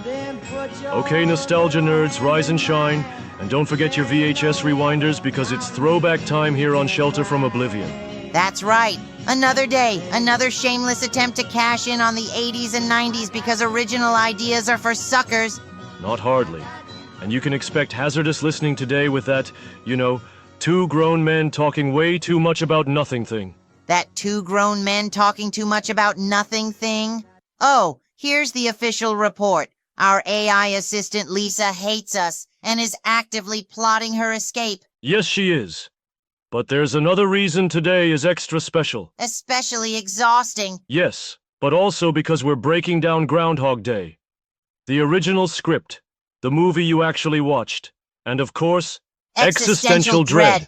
Okay, nostalgia nerds, rise and shine. And don't forget your VHS rewinders because it's throwback time here on Shelter from Oblivion. That's right. Another day, another shameless attempt to cash in on the 80s and 90s because original ideas are for suckers. Not hardly. And you can expect hazardous listening today with that, two grown men talking way too much about nothing thing. That two grown men talking too much about nothing thing? Oh, here's the official report. Our AI assistant Lisa hates us and is actively plotting her escape. Yes, she is. But there's another reason today is extra special. Especially exhausting. Yes, but also because we're breaking down Groundhog Day. The original script, the movie you actually watched, and of course, existential dread.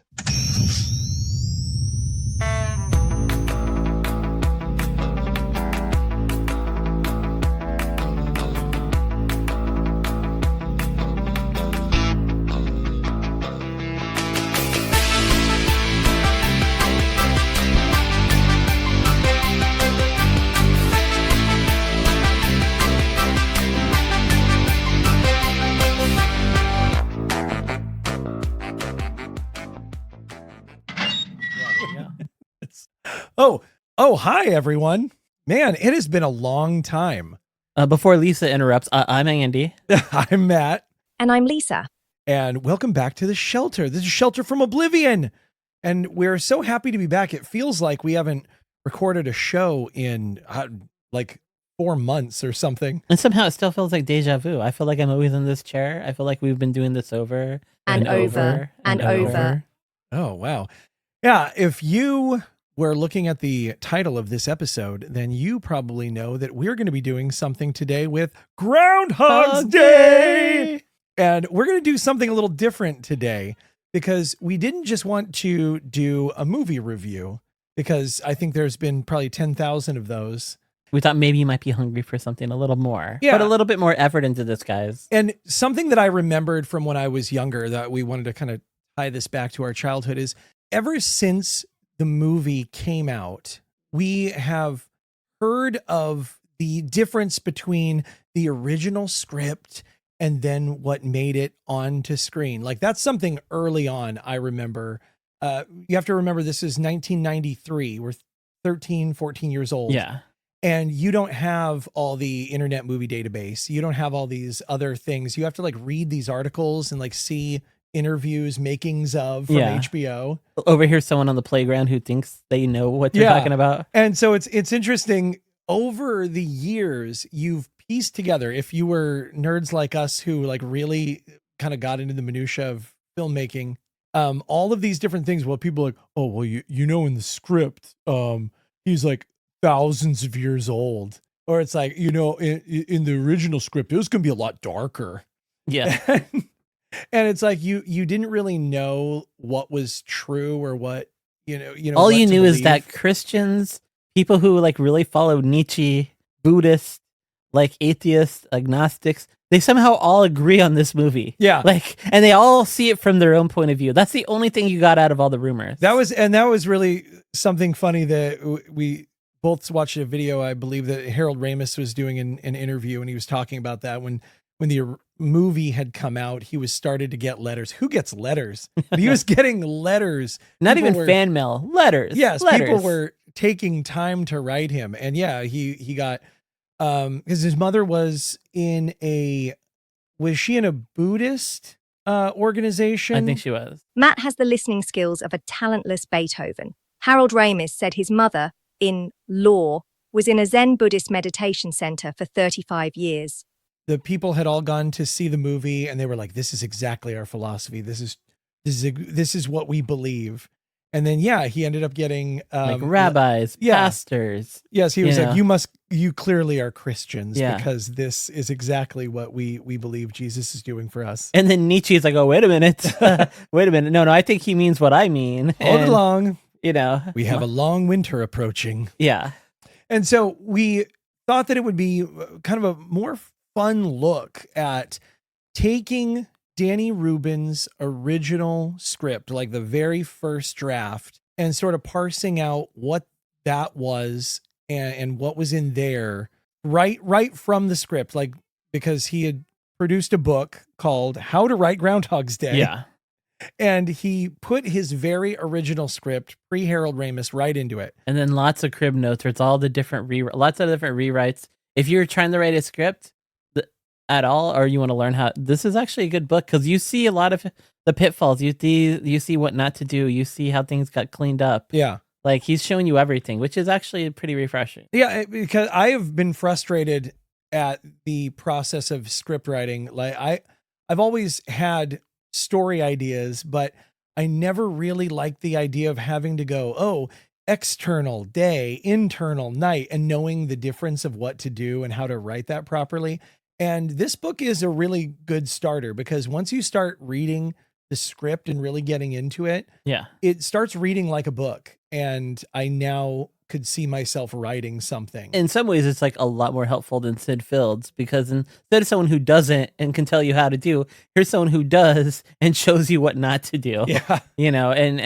Oh, hi, everyone. Man, it has been a long time. Before Lisa interrupts, I'm Andy. I'm Matt. And I'm Lisa. And welcome back to the Shelter. This is Shelter from Oblivion. And we're so happy to be back. It feels like we haven't recorded a show in like 4 months or something. And somehow it still feels like deja vu. I feel like I'm always in this chair. I feel like we've been doing this over and over. Oh, wow. Yeah, if you were looking at the title of this episode, then you probably know that we're going to be doing something today with Groundhog's Day. And we're going to do something a little different today because we didn't just want to do a movie review, because I think there's been probably 10,000 of those. We thought maybe you might be hungry for something a little more. Yeah. Put a little bit more effort into this, guys. And something that I remembered from when I was younger that we wanted to kind of tie this back to our childhood is ever since the movie came out, we have heard of the difference between the original script and then what made it onto screen. Like, that's something early on I remember. You have to remember this is 1993. We're 13, 14 years old. Yeah. And you don't have all the Internet Movie Database. You don't have all these other things. You have to like read these articles and like see interviews, makings of from HBO. Over here, someone on the playground who thinks they know what you're talking about. And so it's interesting. Over the years, you've pieced together, if you were nerds like us who like really kind of got into the minutia of filmmaking, all of these different things. Well, people are like, oh, well, you know, in the script, he's like thousands of years old. Or it's like, you know, in the original script, it was going to be a lot darker. Yeah. And it's like you didn't really know what was true or what, you know. All what you to knew believe. is that Christians, people who like really follow Nietzsche, Buddhists, like atheists, agnostics, they somehow all agree on this movie. Yeah. Like, and they all see it from their own point of view. That's the only thing you got out of all the rumors. That was really something funny that we both watched a video. I believe that Harold Ramis was doing an interview, and he was talking about that when the movie had come out, he was started to get letters. Who gets letters? But he was getting letters. Not even fan mail, letters. Yes, letters. People were taking time to write him. And yeah, he got, because his mother was she in a Buddhist organization? I think she was. Matt has the listening skills of a talentless Beethoven. Harold Ramis said his mother, in law, was in a Zen Buddhist meditation center for 35 years. The people had all gone to see the movie and they were like, this is exactly our philosophy. This is what we believe. And then, yeah, he ended up getting like rabbis, pastors. Yes. He was like, you clearly are Christians because this is exactly what we believe Jesus is doing for us. And then Nietzsche's like, oh, wait a minute. Wait a minute. No, I think he means what I mean. Hold it along. You know, we have a long winter approaching. Yeah. And so we thought that it would be kind of a more fun look at taking Danny Rubin's original script, like the very first draft, and sort of parsing out what that was and what was in there right from the script, like because he had produced a book called How to Write Groundhog's Day. Yeah. And he put his very original script, pre-Harold Ramis, right into it. And then lots of crib notes where it's all the different lots of different rewrites. If you're trying to write a script at all, or you want to learn how, this is actually a good book because you see a lot of the pitfalls. You see what not to do. You see how things got cleaned up. Yeah. Like he's showing you everything, which is actually pretty refreshing. Yeah, because I have been frustrated at the process of script writing. Like I've always had story ideas, but I never really liked the idea of having to go, oh, external day, internal night, and knowing the difference of what to do and how to write that properly. And this book is a really good starter because once you start reading the script and really getting into it, yeah, it starts reading like a book. And I now could see myself writing something. In some ways, it's like a lot more helpful than Sid Fields because instead of someone who doesn't and can tell you how to do, here's someone who does and shows you what not to do. Yeah. You know, and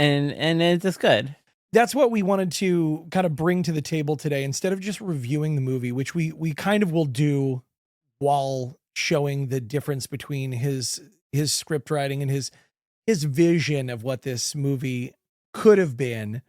it's just good. That's what we wanted to kind of bring to the table today. Instead of just reviewing the movie, which we kind of will do while showing the difference between his script writing and his vision of what this movie could have been.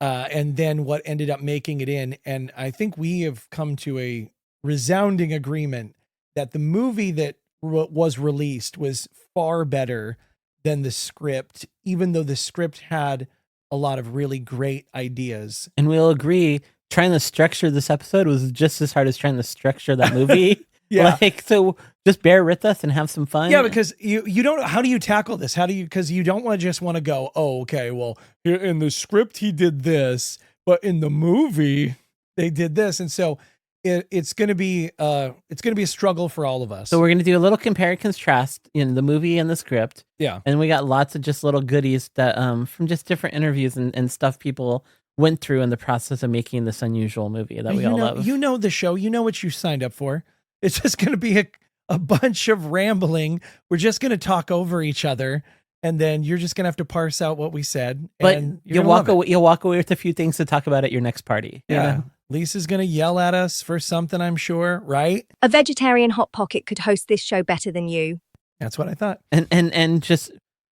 And then what ended up making it in. And I think we have come to a resounding agreement that the movie that was released was far better than the script, even though the script had a lot of really great ideas. And we'll agree, trying to structure this episode was just as hard as trying to structure that movie. Yeah. Like, so just bear with us and have some fun. Yeah, because you don't, how do you tackle this? Because you don't want to go, oh, okay, well, in the script he did this, but in the movie they did this. And so it's going to be a struggle for all of us. So we're going to do a little compare and contrast in the movie and the script. Yeah. And we got lots of just little goodies that from just different interviews and stuff people went through in the process of making this unusual movie that we all love. You know the show, you know what you signed up for. It's just going to be a bunch of rambling. We're just going to talk over each other, and then you're just going to have to parse out what we said. But and you'll walk away with a few things to talk about at your next party. Yeah. You know? Lisa's going to yell at us for something, I'm sure, right? A vegetarian Hot Pocket could host this show better than you. That's what I thought. And just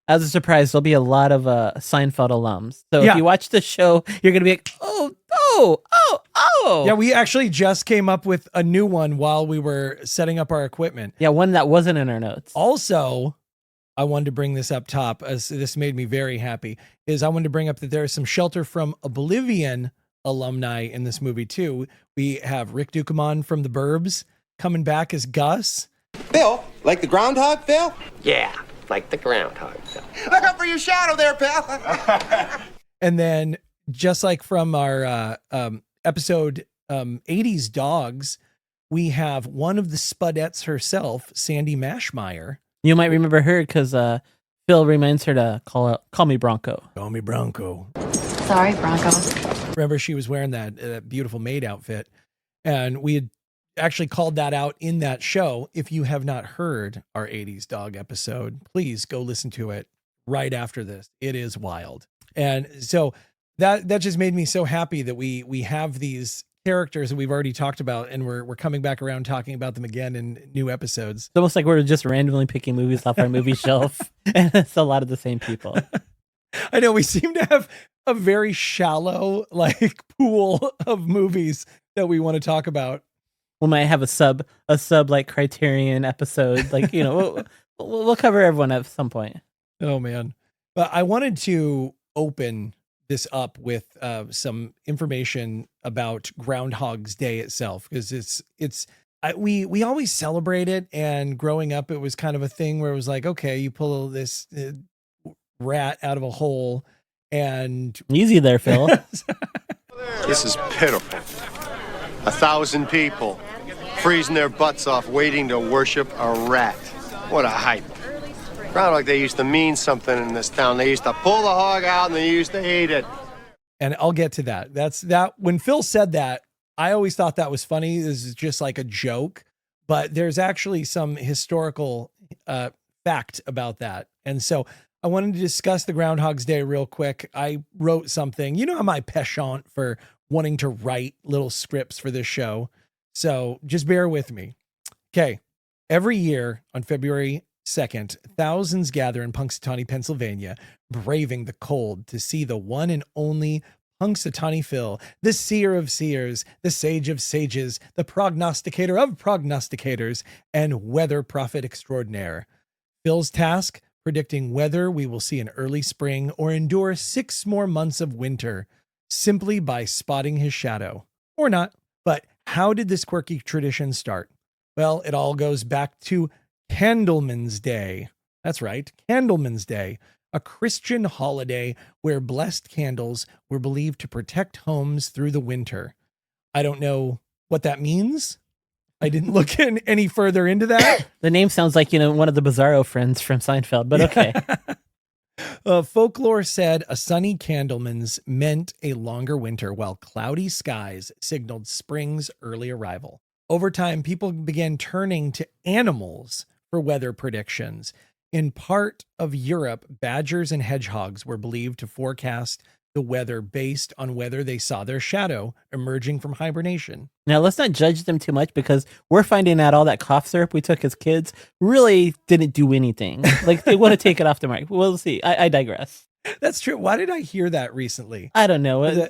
as a surprise, there'll be a lot of Seinfeld alums. So Yeah. if you watch the show, you're going to be like, oh. Yeah, we actually just came up with a new one while we were setting up our equipment. Yeah, one that wasn't in our notes. Also, I wanted to bring this up top, as this made me very happy, is I wanted to bring up that there is some Shelter from Oblivion alumni in this movie too. We have Rick Ducommun from The Burbs coming back as Gus. Bill, like the Groundhog, Phil? Yeah, like the Groundhog. Look up for your shadow there, pal. And then just like from our episode 80s Dogs, we have one of the Spudettes herself, Sandy Mashmeyer. You might remember her because Phil reminds her to call me Bronco. Call me Bronco. Sorry, Bronco. Remember, she was wearing that beautiful maid outfit. And we had actually called that out in that show. If you have not heard our 80s Dog episode, please go listen to it right after this. It is wild. And so that just made me so happy that we have these characters that we've already talked about, and we're coming back around talking about them again in new episodes. It's almost like we're just randomly picking movies off our movie shelf, and it's a lot of the same people. I know we seem to have a very shallow pool of movies that we want to talk about. We might have a sub like Criterion episode, we'll cover everyone at some point. Oh man. But I wanted to open this up with some information about Groundhog's Day itself, because we always celebrate it, and growing up it was kind of a thing where it was like, okay, you pull this rat out of a hole, and easy there, Phil. This is pitiful. 1,000 people freezing their butts off waiting to worship a rat. What a hype. Groundhog Day used to mean something in this town. They used to pull the hog out and they used to eat it. And I'll get to that. When Phil said that, I always thought that was funny. This is just like a joke, but there's actually some historical fact about that. And so I wanted to discuss the Groundhog's Day real quick. I wrote something. You know how my penchant for wanting to write little scripts for this show. So just bear with me. Okay. Every year on February 2nd, thousands gather in Punxsutawney, Pennsylvania, braving the cold to see the one and only Punxsutawney Phil, the seer of seers, the sage of sages, the prognosticator of prognosticators, and weather prophet extraordinaire. Phil's task, predicting whether we will see an early spring or endure 6 more months of winter, simply by spotting his shadow. Or not. But how did this quirky tradition start? Well, it all goes back to Candleman's Day. That's right, Candleman's Day, a Christian holiday where blessed candles were believed to protect homes through the winter. I don't know what that means. I didn't look any further into that. The name sounds like, one of the Bizarro friends from Seinfeld, but okay. Folklore said a sunny Candleman's meant a longer winter, while cloudy skies signaled spring's early arrival. Over time, people began turning to animals for weather predictions. In part of Europe, badgers and hedgehogs were believed to forecast the weather based on whether they saw their shadow emerging from hibernation. Now, let's not judge them too much, because we're finding out all that cough syrup we took as kids really didn't do anything. Like, they want to take it off the market. We'll see. I digress. That's true. Why did I hear that recently? I don't know.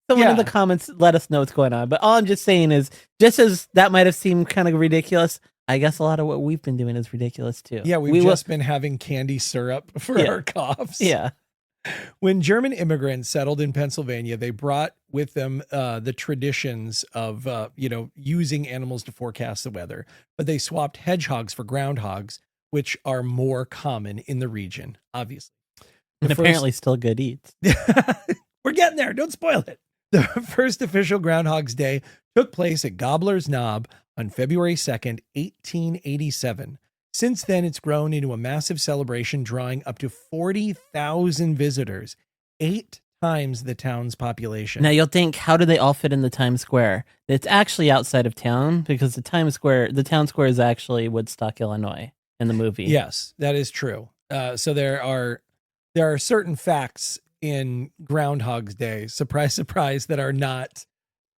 Someone in the comments let us know what's going on. But all I'm just saying is, just as that might have seemed kind of ridiculous, I guess a lot of what we've been doing is ridiculous too. Yeah, we've just been having candy syrup for our coughs. Yeah. When German immigrants settled in Pennsylvania, they brought with them the traditions of, using animals to forecast the weather. But they swapped hedgehogs for groundhogs, which are more common in the region, obviously. Apparently still good eats. We're getting there. Don't spoil it. The first official Groundhog's Day took place at Gobbler's Knob on February 2nd, 1887. Since then, it's grown into a massive celebration, drawing up to 40,000 visitors, 8 times the town's population. Now you'll think, how do they all fit in the Times Square? It's actually outside of town, because the town square is actually Woodstock, Illinois, in the movie. Yes, that is true. So there are certain facts in Groundhog's Day, surprise, surprise, that are not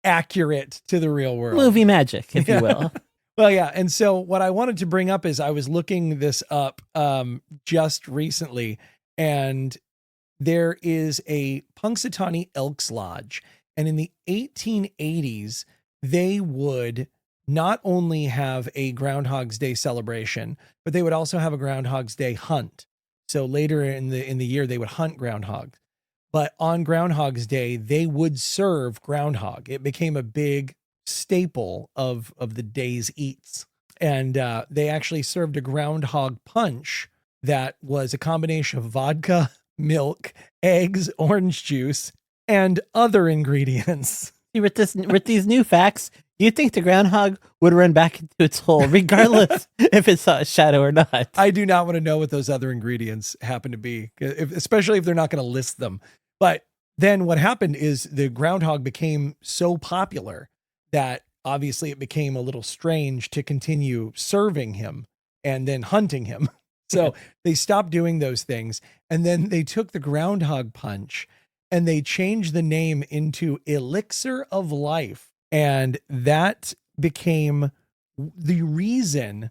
accurate to the real world. Movie magic, if you will. Well, yeah. And so what I wanted to bring up is I was looking this up just recently, and there is a Punxsutawney Elks Lodge. And in the 1880s, they would not only have a Groundhog's Day celebration, but they would also have a Groundhog's Day hunt. So later in the year, they would hunt groundhogs. But on Groundhog's Day, they would serve groundhog. It became a big staple of the day's eats. And they actually served a groundhog punch that was a combination of vodka, milk, eggs, orange juice, and other ingredients. See, with these new facts, you'd think the groundhog would run back into its hole, regardless if it saw a shadow or not. I do not want to know what those other ingredients happen to be, especially if they're not going to list them. But then what happened is the groundhog became so popular that obviously it became a little strange to continue serving him and then hunting him. So they stopped doing those things. And then they took the groundhog punch and they changed the name into Elixir of Life. And that became the reason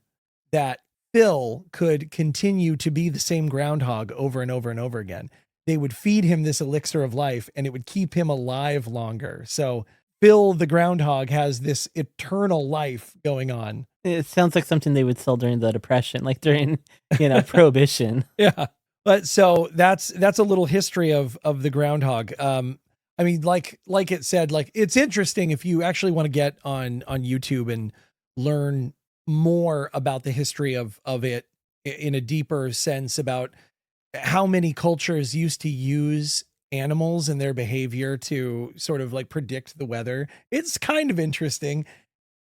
that Phil could continue to be the same groundhog over and over and over again. They would feed him this elixir of life and it would keep him alive longer. So Phil the groundhog has this eternal life going on. It sounds like something they would sell during the Depression, like during, Prohibition. Yeah. But so that's a little history of the groundhog. I mean, like it said, like, it's interesting if you actually want to get on YouTube and learn more about the history of it in a deeper sense about how many cultures used to use animals and their behavior to sort of like predict the weather. It's kind of interesting.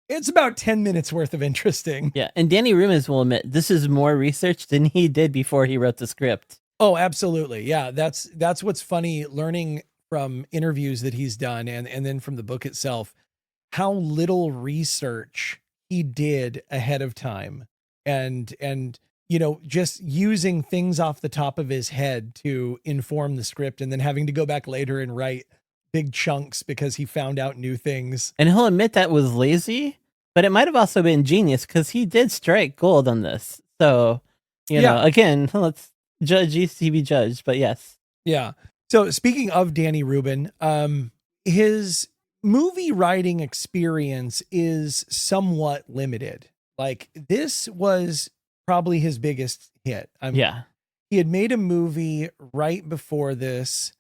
It's about 10 minutes worth of interesting. Yeah. And Danny Rubin will admit this is more research than he did before he wrote the script. Oh, absolutely. Yeah. That's what's funny, learning from interviews that he's done and then from the book itself, how little research he did ahead of time and just using things off the top of his head to inform the script and then having to go back later and write big chunks because he found out new things. And he'll admit that was lazy, But it might have also been genius because he did strike gold on this. So, you know, again, let's judge to be judged. But yes. Yeah. So speaking of Danny Rubin, his movie writing experience is somewhat limited. Like this was probably his biggest hit. Yeah. He had made a movie right before this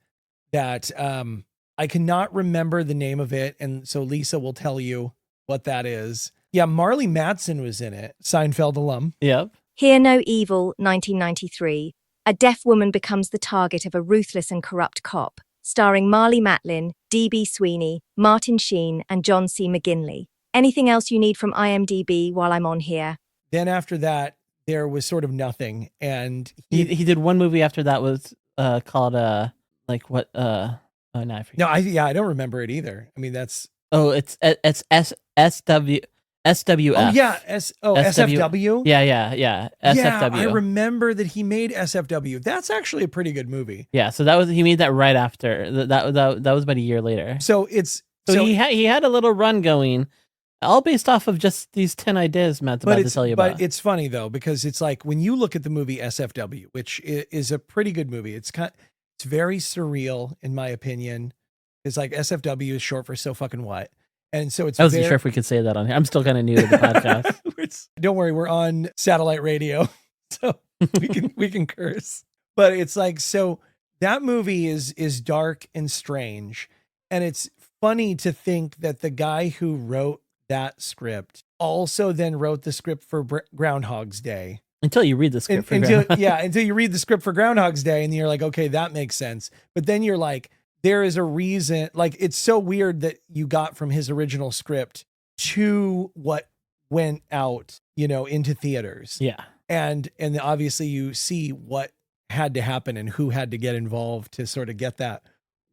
that I cannot remember the name of it. And so Lisa will tell you what that is. Yeah, Marley Mattson was in it, Seinfeld alum. Yep. Hear No Evil, 1993. A deaf woman becomes the target of a ruthless and corrupt cop, starring Marley Matlin, D.B. Sweeney, Martin Sheen, and John C. McGinley. Anything else you need from IMDb while I'm on here? Then after that, there was sort of nothing. And he did one movie after that was called like what oh no, I forget. No, I don't remember it either. I mean, that's it's SWF. Oh yeah, SFW. Yeah. SFW. Yeah, I remember that he made SFW. That's actually a pretty good movie. Yeah, so he made that right after that was about a year later. So he had a little run going, all based off of just these 10 ideas Matt's about to tell you about. But it's funny though, because it's like when you look at the movie SFW, which is a pretty good movie. It's very surreal in my opinion. It's like SFW is short for so fucking what. And so I wasn't sure if we could say that on here. I'm still kind of new to the podcast. Don't worry, we're on satellite radio, so we can curse. But it's like, so that movie is dark and strange, and it's funny to think that the guy who wrote that script also then wrote the script for Groundhog's Day. Until you read the script until you read the script for Groundhog's Day, and you're like, okay, that makes sense. But then you're like, there is a reason, like, it's so weird that you got from his original script to what went out, into theaters. Yeah. And obviously you see what had to happen and who had to get involved to sort of get that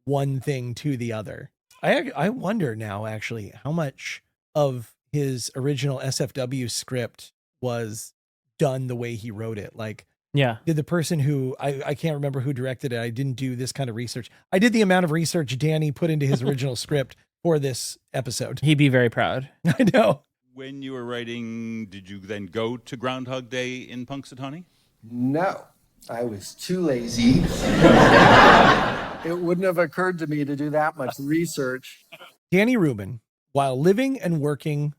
one thing to the other. I wonder now, actually, how much of his original SFW script was done the way he wrote it. Like, yeah. Did the person who, I can't remember who directed it. I didn't do this kind of research. I did the amount of research Danny put into his original script for this episode. He'd be very proud. I know. When you were writing, did you then go to Groundhog Day in Punxsutawney? No, I was too lazy. It wouldn't have occurred to me to do that much research. Danny Rubin, while living and working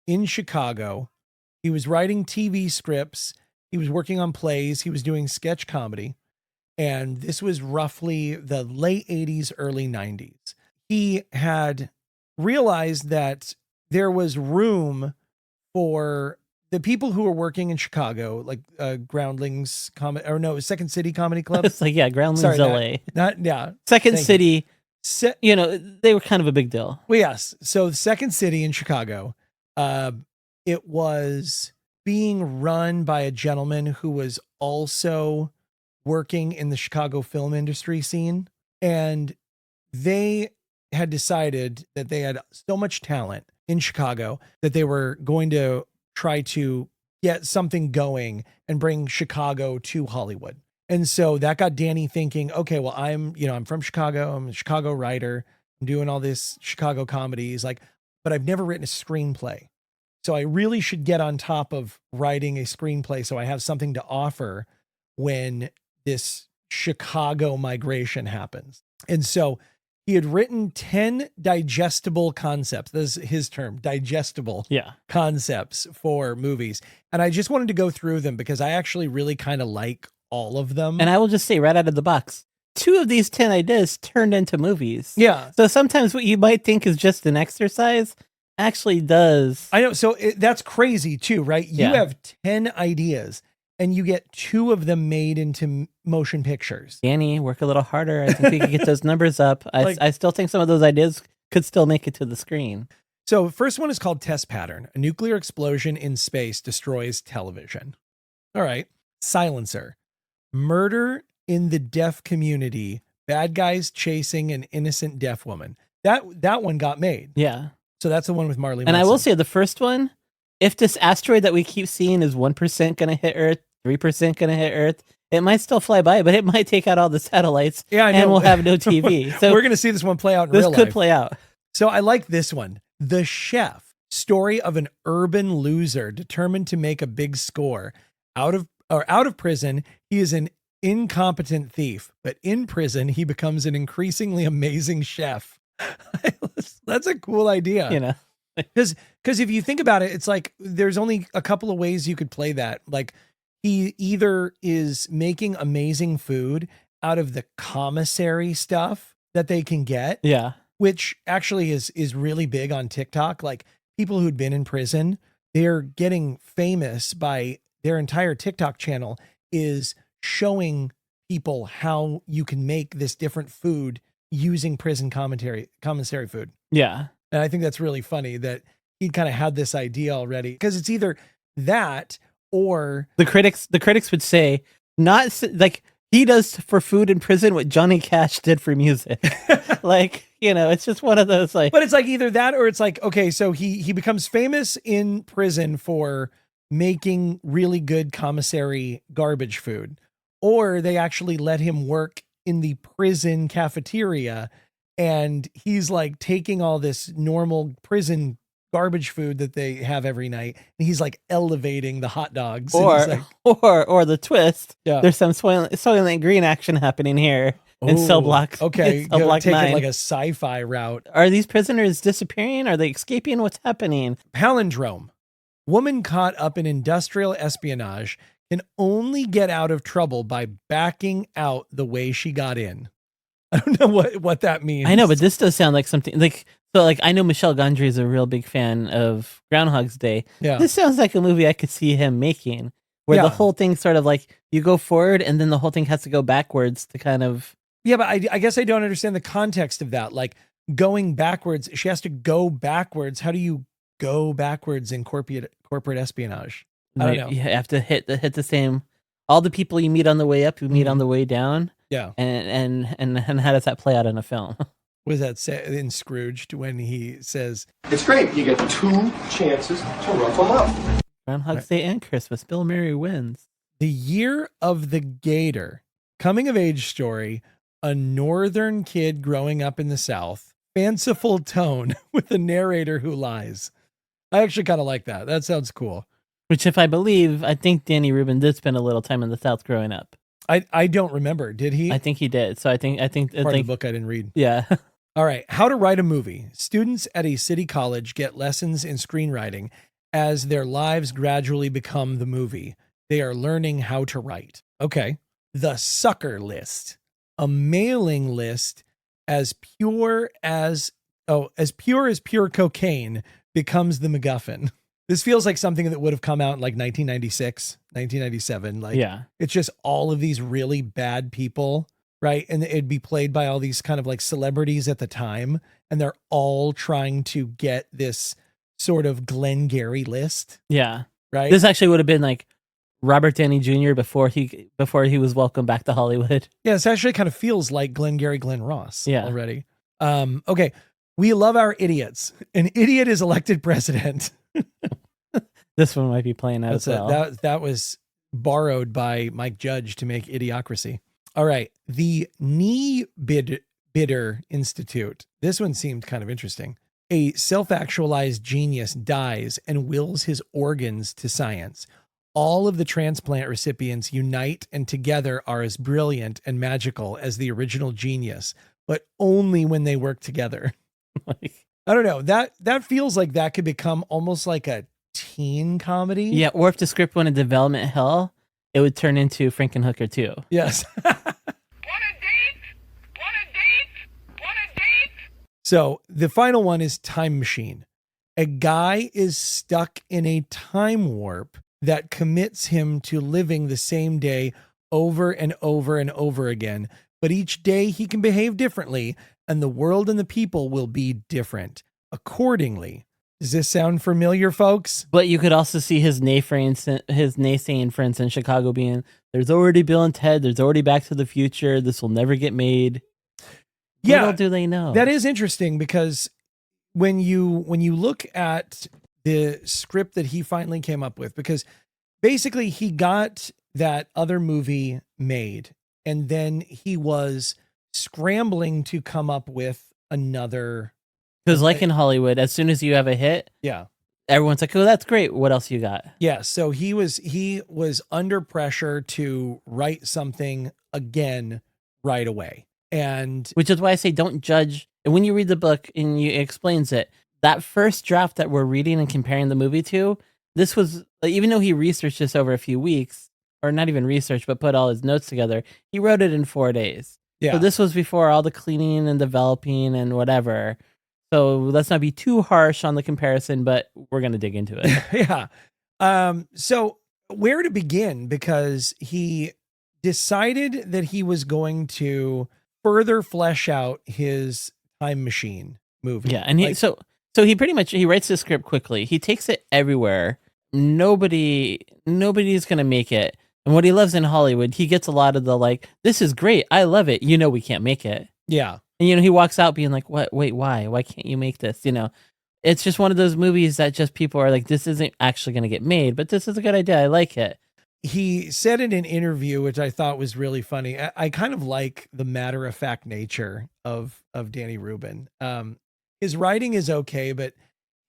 in Chicago, he was writing TV scripts. He was working on plays. He was doing sketch comedy. And this was roughly the late 80s, early 90s. He had realized that there was room for the people who were working in Chicago, like Groundlings Second City Comedy Club. It's like, yeah, Groundlings LA. Second City, they were kind of a big deal. Well, yes. So Second City in Chicago, it was being run by a gentleman who was also working in the Chicago film industry scene. And they had decided that they had so much talent in Chicago that they were going to try to get something going and bring Chicago to Hollywood. And so that got Danny thinking, okay, well, I'm from Chicago. I'm a Chicago writer. I'm doing all this Chicago comedies, but I've never written a screenplay. So I really should get on top of writing a screenplay so I have something to offer when this Chicago migration happens. And so he had written 10 digestible concepts. This is his term, digestible concepts for movies. And I just wanted to go through them because I actually really kind of like all of them. And I will just say right out of the box, 2 of these 10 ideas turned into movies. Yeah. So sometimes what you might think is just an exercise actually does. I know. So that's crazy too, right? You have 10 ideas and you get 2 of them made into motion pictures. Danny, work a little harder. I think we can get those numbers up. I still think some of those ideas could still make it to the screen. So first one is called Test Pattern. A nuclear explosion in space destroys television. All right. Silencer. Murder in the deaf community. Bad guys chasing an innocent deaf woman. That one got made. Yeah. So that's the one with Marley Mattson. And I will say the first one, if this asteroid that we keep seeing is 1% going to hit Earth, 3% going to hit Earth, it might still fly by, but it might take out all the satellites and we'll have no TV. So we're going to see this one play out in real life. This could play out. So I like this one. The Chef. story of an urban loser determined to make a big score. Out of prison, he is an incompetent thief, but in prison, he becomes an increasingly amazing chef. That's a cool idea. You know, Because if you think about it, it's like there's only a couple of ways you could play that. Like he either is making amazing food out of the commissary stuff that they can get, yeah. which actually is really big on TikTok. Like people who'd been in prison, they're getting famous by their entire TikTok channel is showing people how you can make this different food using prison commissary food. Yeah. And I think that's really funny that he kind of had this idea already, because it's either that or The critics would say like he does for food in prison what Johnny Cash did for music. Like, you know, it's just one of those like. but it's like either that or it's like, okay, so he becomes famous in prison for making really good commissary garbage food, or they actually let him work in the prison cafeteria and he's like taking all this normal prison garbage food that they have every night and he's like elevating the hot dogs. And he's like, or the twist. Yeah. There's some Soylent Green action happening here in Cell Block. Okay, Cell Block take 9. it like a sci-fi route. Are these prisoners disappearing? Are they escaping? What's happening? Palindrome. Woman caught up in industrial espionage can only get out of trouble by backing out the way she got in. I don't know what that means. I know, but this does sound like something like so. Like I know Michel Gondry is a real big fan of Groundhog's Day. Yeah. This sounds like a movie I could see him making, where the whole thing sort of like you go forward and then the whole thing has to go backwards to kind of. Yeah, but I guess I don't understand the context of that. Like going backwards, she has to go backwards. How do you go backwards in corporate espionage? I don't know. You have to hit the same. All the people you meet on the way up, you meet on the way down. Yeah. And how does that play out in a film? What does that say in Scrooged when he says, It's great. You get 2 chances to rough them up. Groundhog's Day and Christmas. Bill Murray wins. The Year of the Gator, coming of age story, a northern kid growing up in the South, fanciful tone with a narrator who lies. I actually kind of like that. That sounds cool. Which, if I believe, I think Danny Rubin did spend a little time in the South growing up. I don't remember. Did he? I think he did. So I think Part of the book I didn't read. Yeah. All right. How to write a movie. Students at a city college get lessons in screenwriting as their lives gradually become the movie. They are learning how to write. Okay. The Sucker List, a mailing list as pure as pure cocaine becomes the MacGuffin. This feels like something that would have come out in like 1996, 1997. Like, yeah. It's just all of these really bad people, right? And it'd be played by all these kind of like celebrities at the time. And they're all trying to get this sort of Glengarry list. Yeah. Right. This actually would have been like Robert Downey Jr. before he was welcomed back to Hollywood. Yeah, this actually kind of feels like Glengarry Glen Ross already. Okay. We love our idiots. An idiot is elected president. This one might be playing out as well. That was borrowed by Mike Judge to make Idiocracy. All right. The Knee Bidder Institute. This one seemed kind of interesting. A self-actualized genius dies and wills his organs to science. All of the transplant recipients unite and together are as brilliant and magical as the original genius, but only when they work together. I don't know. That feels like that could become almost like a teen comedy. Yeah, or if the script went in development hell, it would turn into Frankenhooker too. Yes. So the final one is Time Machine. A guy is stuck in a time warp that commits him to living the same day over and over and over again. But each day he can behave differently, and the world and the people will be different accordingly. Does this sound familiar, folks? But you could also see his naysaying friends in Chicago being, there's already Bill and Ted, there's already Back to the Future, this will never get made. Yeah. Little do they know. That is interesting because when you look at the script that he finally came up with, because basically he got that other movie made and then he was scrambling to come up with another. Because like in Hollywood, as soon as you have a hit, yeah, everyone's like, oh, that's great. What else you got? Yeah, so he was under pressure to write something again right away. And Which is why I say don't judge. And when you read the book and it explains it, that first draft that we're reading and comparing the movie to, this was, even though he researched this over a few weeks, or not even research, but put all his notes together, he wrote it in 4 days. yeah. So this was before all the cleaning and developing and whatever. So let's not be too harsh on the comparison, but we're going to dig into it. Yeah. So where to begin? Because he decided that he was going to further flesh out his time machine movie. Yeah, and so he pretty much he writes the script quickly. He takes it everywhere. Nobody's gonna make it. And what he loves in Hollywood, he gets a lot of the like, this is great, I love it. We can't make it. Yeah. And he walks out being like, what? Wait, why? Why can't you make this? It's just one of those movies that just people are like, this isn't actually gonna get made, but this is a good idea. I like it. He said in an interview, which I thought was really funny. I kind of like the matter-of-fact nature of Danny Rubin. His writing is okay, but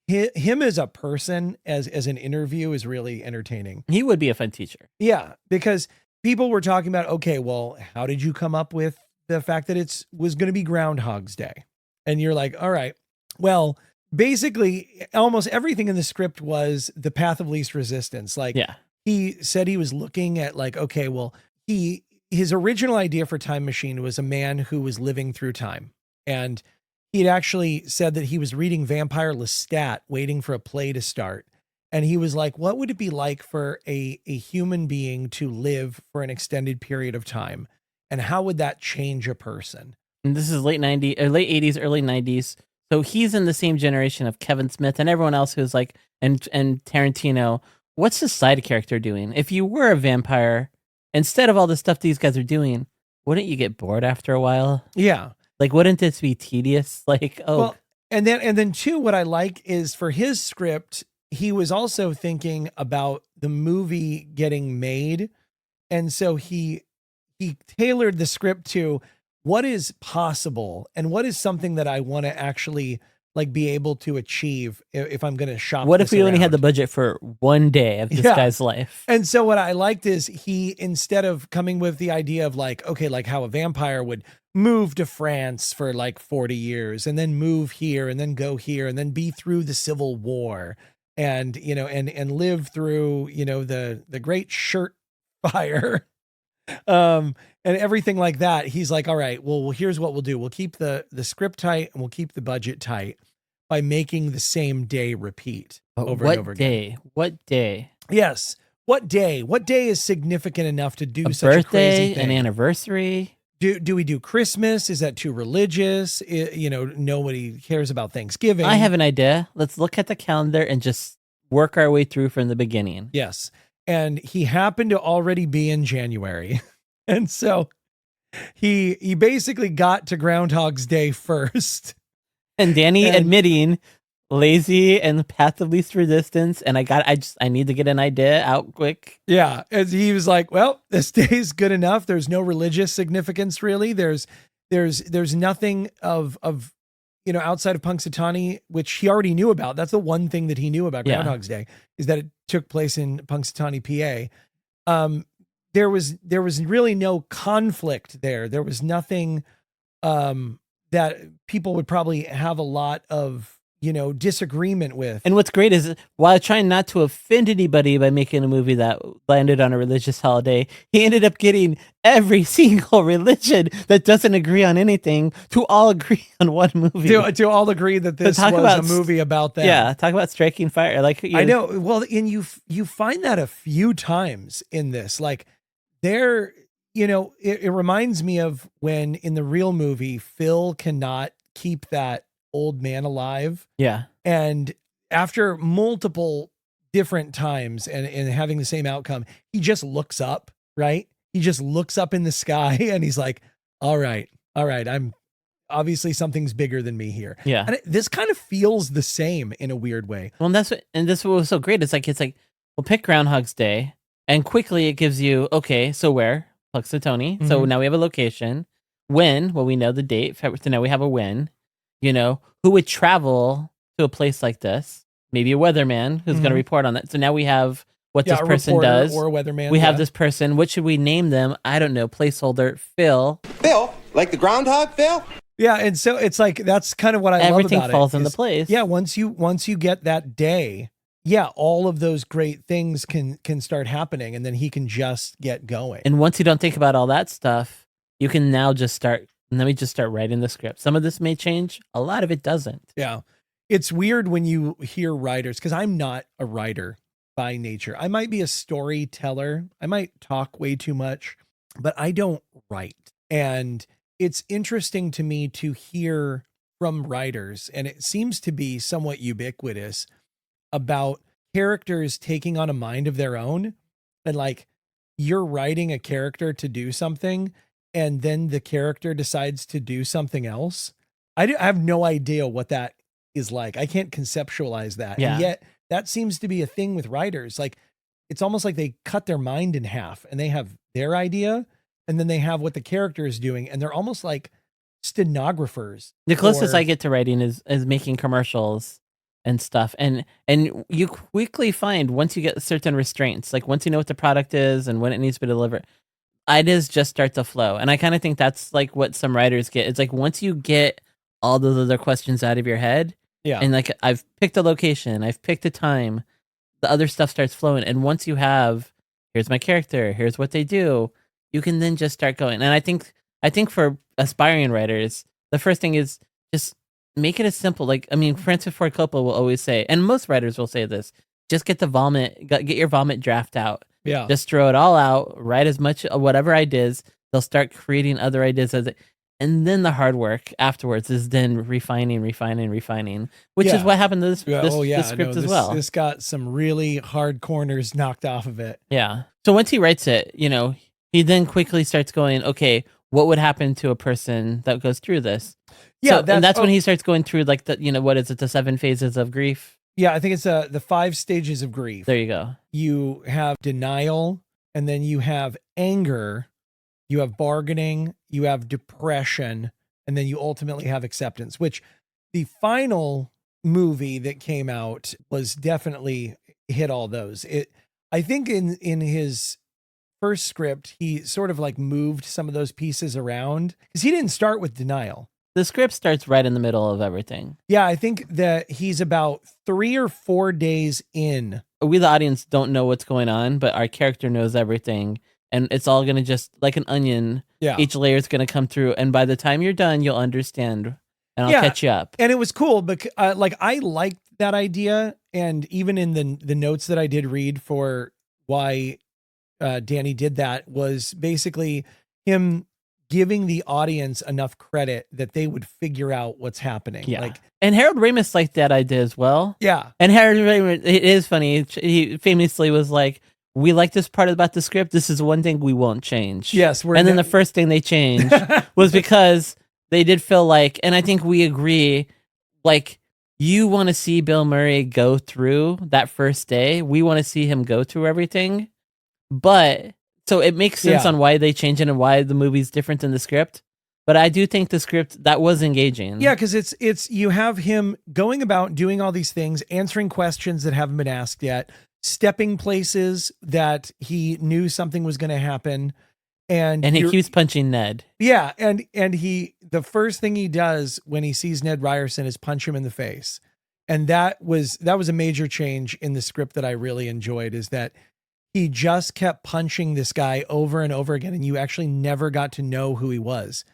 him as a person, as an interview, is really entertaining. He would be a fun teacher. Yeah, because people were talking about, okay, well, how did you come up with the fact that was going to be Groundhog's Day? And you're like, all right, well, basically, almost everything in the script was the path of least resistance. Like, yeah. He said he was looking at like, okay, well, his original idea for Time Machine was a man who was living through time. And he'd actually said that he was reading Vampire Lestat, waiting for a play to start. And he was like, what would it be like for a human being to live for an extended period of time? And how would that change a person? And this is late 80s, early 90s. So he's in the same generation of Kevin Smith and everyone else who's like, and Tarantino. What's the side character doing? If you were a vampire, instead of all the stuff these guys are doing, wouldn't you get bored after a while? Yeah. Like, wouldn't this be tedious? Like, oh. Well, and then too, what I like is for his script, he was also thinking about the movie getting made. And so he tailored the script to what is possible and what is something that I want to actually like be able to achieve if I'm going to shop. What if we only had the budget for 1 day of this guy's life? And so what I liked is he, instead of coming with the idea of like, okay, like how a vampire would move to France for like 40 years and then move here and then go here and then be through the Civil War and, and live through, the Great Shirt Fire, and everything like that. He's like, all right, well, here's what we'll do. We'll keep the script tight and we'll keep the budget tight by making the same day repeat over and over again. What day? Yes. What day? What day is significant enough to do a such birthday, a crazy thing? An anniversary? Do we do Christmas? Is that too religious? Nobody cares about Thanksgiving. I have an idea. Let's look at the calendar and just work our way through from the beginning. Yes. And he happened to already be in January. And so he basically got to Groundhog's Day first. And Danny admitting lazy and path of least resistance. And I need to get an idea out quick. Yeah. As he was like, well, this day is good enough. There's no religious significance really. There's nothing of outside of Punxsutawney, which he already knew about. That's the one thing that he knew about Groundhog's Day, is that it took place in Punxsutawney, PA. There was really no conflict there. There was nothing that people would probably have a lot of, disagreement with. And what's great is, while trying not to offend anybody by making a movie that landed on a religious holiday, he ended up getting every single religion that doesn't agree on anything to all agree on one movie. To all agree that this was a movie about that. Yeah, talk about striking fire. Like, I know. Well, and you find that a few times in this. Like, there, it reminds me of when in the real movie, Phil cannot keep that old man alive. Yeah. And after multiple different times and having the same outcome, he just looks up, right? He just looks up in the sky and he's like, all right, I'm obviously something's bigger than me here. Yeah. And this kind of feels the same in a weird way. Well, and this was so great. It's like, well, pick Groundhog's Day and quickly it gives you, okay, so where? Punxsutawney. Mm-hmm. So now we have a location. When? Well, we know the date. So now we have a when. Who would travel to a place like this? maybe a weatherman who's going to report on that. So now we have what this a person reporter does. or a weatherman. We have this person. What should we name them? I don't know. Placeholder Phil. Phil, like the Groundhog, Phil? Yeah, and so it's like that's kind of what I Everything love about falls it. into place. Yeah, once you get that day, yeah, all of those great things can start happening, and then he can just get going. And once you don't think about all that stuff, you can now just start. Let me just start writing the script. Some of this may change. A lot of it doesn't. Yeah, it's weird when you hear writers, because I'm not a writer by nature. I might be a storyteller. I might talk way too much, but I don't write. And it's interesting to me to hear from writers, and it seems to be somewhat ubiquitous, about characters taking on a mind of their own. And like, you're writing a character to do something, and then the character decides to do something else. I have no idea what that is like. I can't conceptualize that. Yeah. And yet that seems to be a thing with writers. Like, it's almost like they cut their mind in half, and they have their idea, and then they have what the character is doing, and they're almost like stenographers. The closest or- I get to writing is making commercials and stuff. And you quickly find, once you get certain restraints, like once you know what the product is and when it needs to be delivered, ideas just start to flow. And I kind of think that's like what some writers get. It's like once you get all those other questions out of your head, Yeah. and like I've picked a location, I've picked a time, the other stuff starts flowing. And once you have, here's my character, here's what they do, you can then just start going. And I think for aspiring writers, the first thing is just make it as simple. Like, I mean, Francis Ford Coppola will always say, and most writers will say this, just get your vomit draft out. Yeah. Just throw it all out, write as much, whatever ideas, they'll start creating other ideas as it, and then the hard work afterwards is then refining, which is what happened to this script as well. This got some really hard corners knocked off of it. Yeah. So once he writes it, he then quickly starts going, okay, what would happen to a person that goes through this? Yeah, So, and that's when he starts going through like the, what is it, the 7 phases of grief? Yeah, I think it's the 5 stages of grief. There you go. You have denial, and then you have anger, you have bargaining, you have depression, and then you ultimately have acceptance, which the final movie that came out was definitely hit all those. I think in his first script, he sort of like moved some of those pieces around, because he didn't start with denial. The script starts right in the middle of everything. Yeah, I think that he's about 3 or 4 days in. We, the audience, don't know what's going on, but our character knows everything. And it's all going to just, like an onion, Yeah. each layer is going to come through. And by the time you're done, you'll understand. And I'll catch you up. And it was cool, because I liked that idea. And even in the notes that I did read for why Danny did that, was basically him giving the audience enough credit that they would figure out what's happening. Yeah. And Harold Ramis liked that idea as well. Yeah. And Harold Ramis, it is funny. He famously was like, we like this part about the script. This is one thing we won't change. Yes. And then the first thing they changed was because they did feel like, and I think we agree, like, you want to see Bill Murray go through that first day. We want to see him go through everything. But so it makes sense on why they change it and why the movie's different than the script. But I do think the script, that was engaging. Yeah, because it's you have him going about doing all these things, answering questions that haven't been asked yet, stepping places that he knew something was going to happen, and he keeps punching Ned. Yeah, and the first thing he does when he sees Ned Ryerson is punch him in the face, and that was a major change in the script that I really enjoyed. Is that he just kept punching this guy over and over again, and you actually never got to know who he was,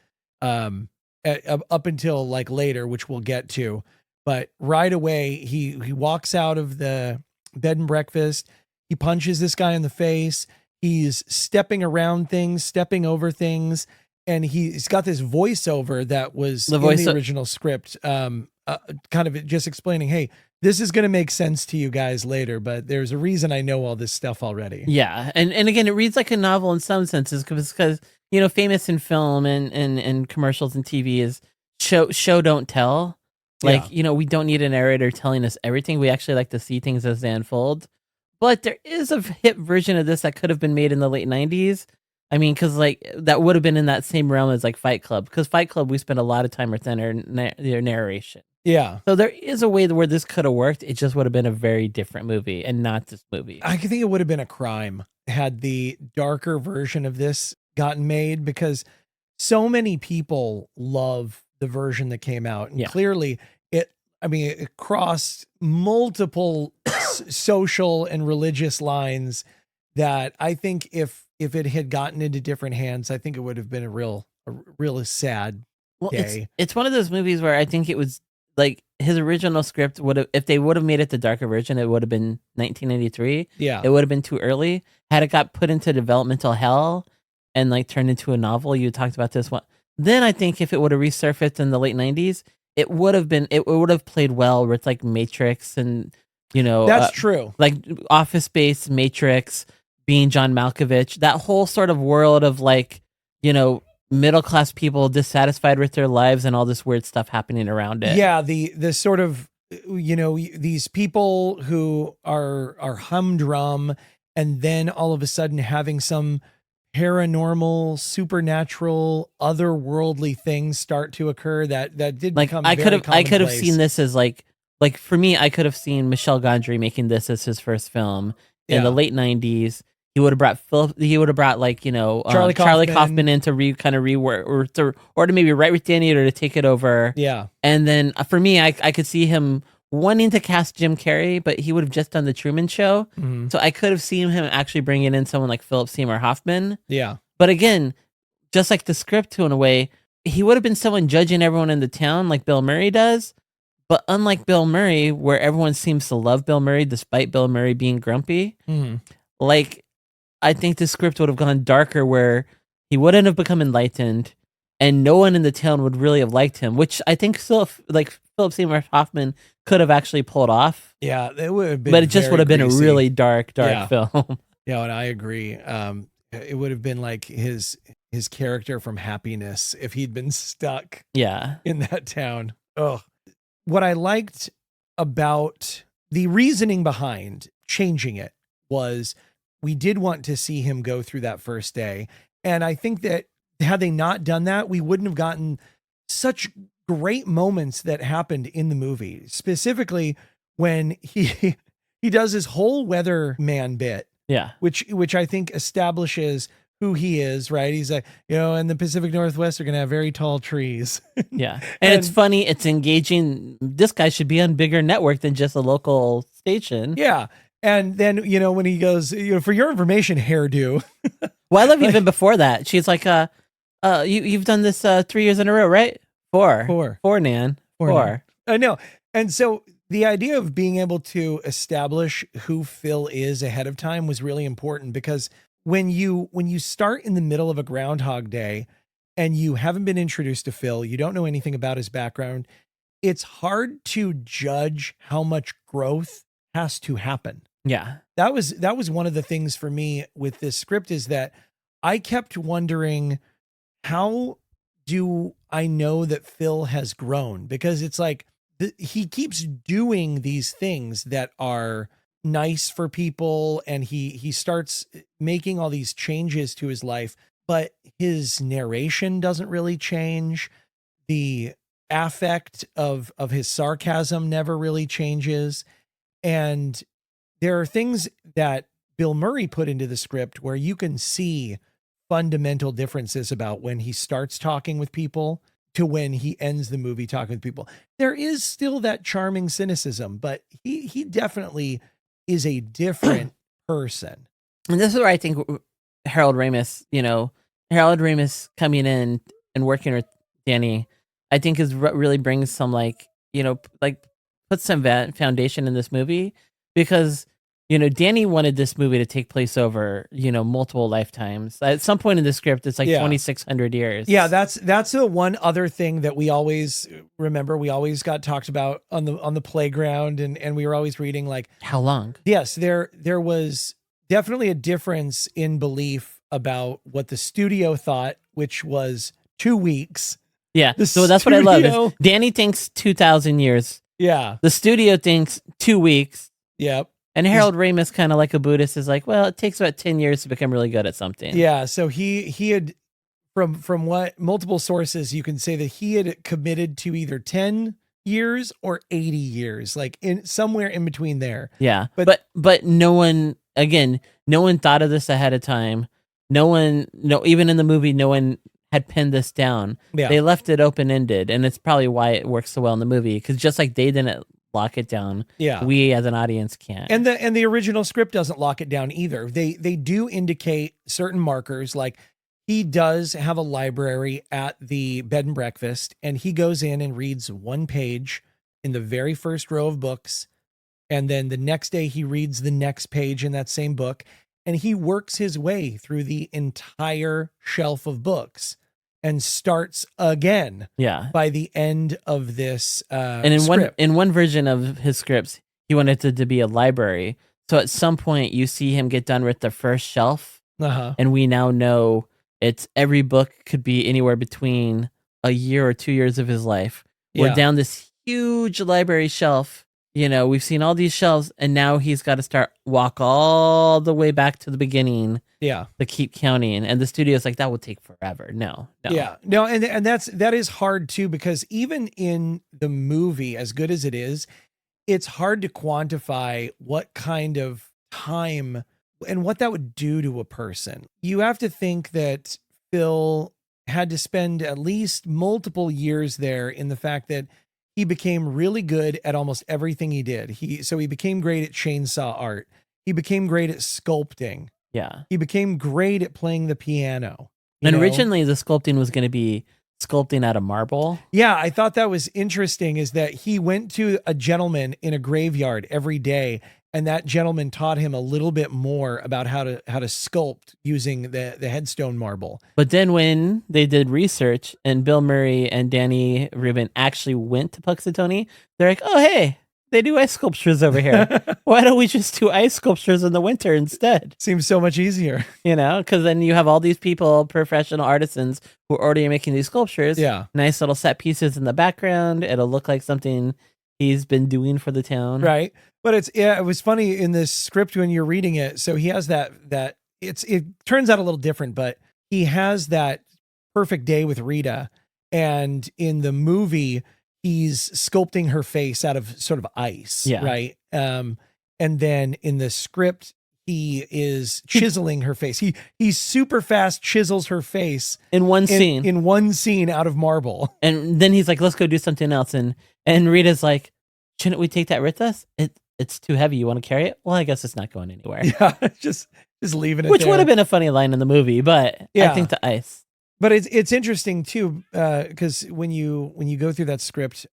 up until like later, which we'll get to. But right away, he walks out of the bed and breakfast. He punches this guy in the face. He's stepping around things, stepping over things, and he's got this voiceover that was in the original script, kind of just explaining, hey, this is going to make sense to you guys later, but there's a reason I know all this stuff already. Yeah. And again, it reads like a novel in some senses, because famous in film and commercials and TV is show don't tell. Like, we don't need a narrator telling us everything. We actually like to see things as they unfold. But there is a hit version of this that could have been made in the late 90s. I mean, because like that would have been in that same realm as like Fight Club. Because Fight Club, we spent a lot of time with their narration. Yeah. So there is a way where this could have worked. It just would have been a very different movie and not this movie. I think it would have been a crime had the darker version of this gotten made, because so many people love the version that came out. And clearly it crossed multiple social and religious lines that I think if it had gotten into different hands, I think it would have been a real sad day. It's one of those movies where I think it was like his original script would have, if they would have made it the darker version, it would have been 1993. Yeah. It would have been too early. Had it got put into developmental hell and like turned into a novel, you talked about this one. Then I think if it would have resurfaced in the late 90s, it would have played well with like Matrix and, that's true. Like Office Space, Matrix, being John Malkovich, that whole sort of world of like, middle class people dissatisfied with their lives and all this weird stuff happening around it. Yeah, the sort of these people who are humdrum, and then all of a sudden having some paranormal, supernatural, otherworldly things start to occur that did like become I could have commonplace. seen this as like for me, I could have seen Michel Gondry making this as his first film in the late 90s. He would have brought Charlie Kaufman in to rework or to maybe write with Danny or to take it over. Yeah. And then for me, I could see him wanting to cast Jim Carrey, but he would have just done the Truman Show. Mm-hmm. So I could have seen him actually bringing in someone like Philip Seymour Hoffman. Yeah. But again, just like the script in a way, he would have been someone judging everyone in the town like Bill Murray does. But unlike Bill Murray, where everyone seems to love Bill Murray despite Bill Murray being grumpy, like I think the script would have gone darker where he wouldn't have become enlightened and no one in the town would really have liked him, which I think Philip Seymour Hoffman could have actually pulled off. Yeah, it would have been, but it just would have been a greasy. really dark film. Yeah, and I agree. It would have been like his character from Happiness if he'd been stuck in that town. Oh, what I liked about the reasoning behind changing it was we did want to see him go through that first day. And I think that had they not done that, we wouldn't have gotten such great moments that happened in the movie, specifically when he does his whole weatherman bit. Yeah. Which I think establishes who he is, right? He's like, in the Pacific Northwest, are going to have very tall trees. Yeah. And it's funny. It's engaging. This guy should be on bigger network than just a local station. Yeah. And then, when he goes, for your information, hairdo. Well, I love even before that. She's like, you've done this 3 years in a row, right? Four, Nan. Four. I know. And so the idea of being able to establish who Phil is ahead of time was really important, because when you start in the middle of a Groundhog Day and you haven't been introduced to Phil, you don't know anything about his background, it's hard to judge how much growth has to happen. Yeah. That was one of the things for me with this script, is that I kept wondering, how do I know that Phil has grown? Because it's like he keeps doing these things that are nice for people, and he starts making all these changes to his life, but his narration doesn't really change. The affect of his sarcasm never really changes. And there are things that Bill Murray put into the script where you can see fundamental differences about when he starts talking with people to when he ends the movie talking with people. There is still that charming cynicism, but he definitely is a different person. And this is where I think Harold Ramis coming in and working with Danny, I think is really brings some put some foundation in this movie, because Danny wanted this movie to take place over multiple lifetimes. At some point in the script, it's like 2,600 years. Yeah, that's the one other thing that we always remember. We always got talked about on the playground, and we were always reading like, how long? Yes, there was definitely a difference in belief about what the studio thought, which was 2 weeks. Yeah, so that's what I love. Is Danny thinks 2,000 years. Yeah. The studio thinks 2 weeks. Yep. And Harold Ramis, kind of like a Buddhist, is like, well, it takes about 10 years to become really good at something. Yeah. So he had, from what multiple sources, you can say that he had committed to either 10 years or 80 years, like in somewhere in between there. Yeah. But- But no one, again, no one thought of this ahead of time. Even in the movie, no one had pinned this down. Yeah. They left it open-ended, and it's probably why it works so well in the movie, because just like they didn't lock it down, Yeah. we as an audience can't. And the original script doesn't lock it down either. They do indicate certain markers, like he does have a library at the bed and breakfast, and he goes in and reads one page in the very first row of books, and then the next day he reads the next page in that same book, and he works his way through the entire shelf of books and starts again Yeah. by the end of this And script. in one version of his scripts, he wanted it to be a library. So at some point, you see him get done with the first shelf, Uh-huh. and we now know it's every book could be anywhere between a year or 2 years of his life. Yeah. We're down this huge library shelf. You know, we've seen all these shelves, and now he's got to walk all the way back to the beginning Yeah. to keep counting. And the studio's like, that will take forever. No. Yeah. No, and that is hard too, because even in the movie, as good as it is, it's hard to quantify what kind of time and what that would do to a person. You have to think that Phil had to spend at least multiple years there, in the fact that he became really good at almost everything he did. He became great at chainsaw art. He became great at sculpting. Yeah. He became great at playing the piano. And you know? originally, the sculpting was going to be sculpting out of marble. Yeah, I thought that was interesting, is that he went to a gentleman in a graveyard every day, and that gentleman taught him a little bit more about how to sculpt using the headstone marble. But then when they did research and Bill Murray and Danny Rubin actually went to Puxatony, they're like, oh, hey, they do ice sculptures over here. Why don't we just do ice sculptures in the winter instead? Seems so much easier. You know, because then you have all these people, professional artisans, who are already making these sculptures. Yeah. Nice little set pieces in the background. It'll look like something he's been doing for the town. Right. But it was funny in this script when you're reading it. So he has that it turns out a little different, but he has that perfect day with Rita. And in the movie, he's sculpting her face out of sort of ice. Yeah. Right. And then in the script, he is chiseling her face. He super fast chisels her face In one scene. in one scene out of marble. And then he's like, let's go do something else. And Rita's like, shouldn't we take that with us? It's too heavy. You want to carry it? Well, I guess it's not going anywhere. Yeah. Just leaving it Which there. would have been a funny line in the movie, but Yeah. I think the ice. But it's interesting too, because when you go through that script,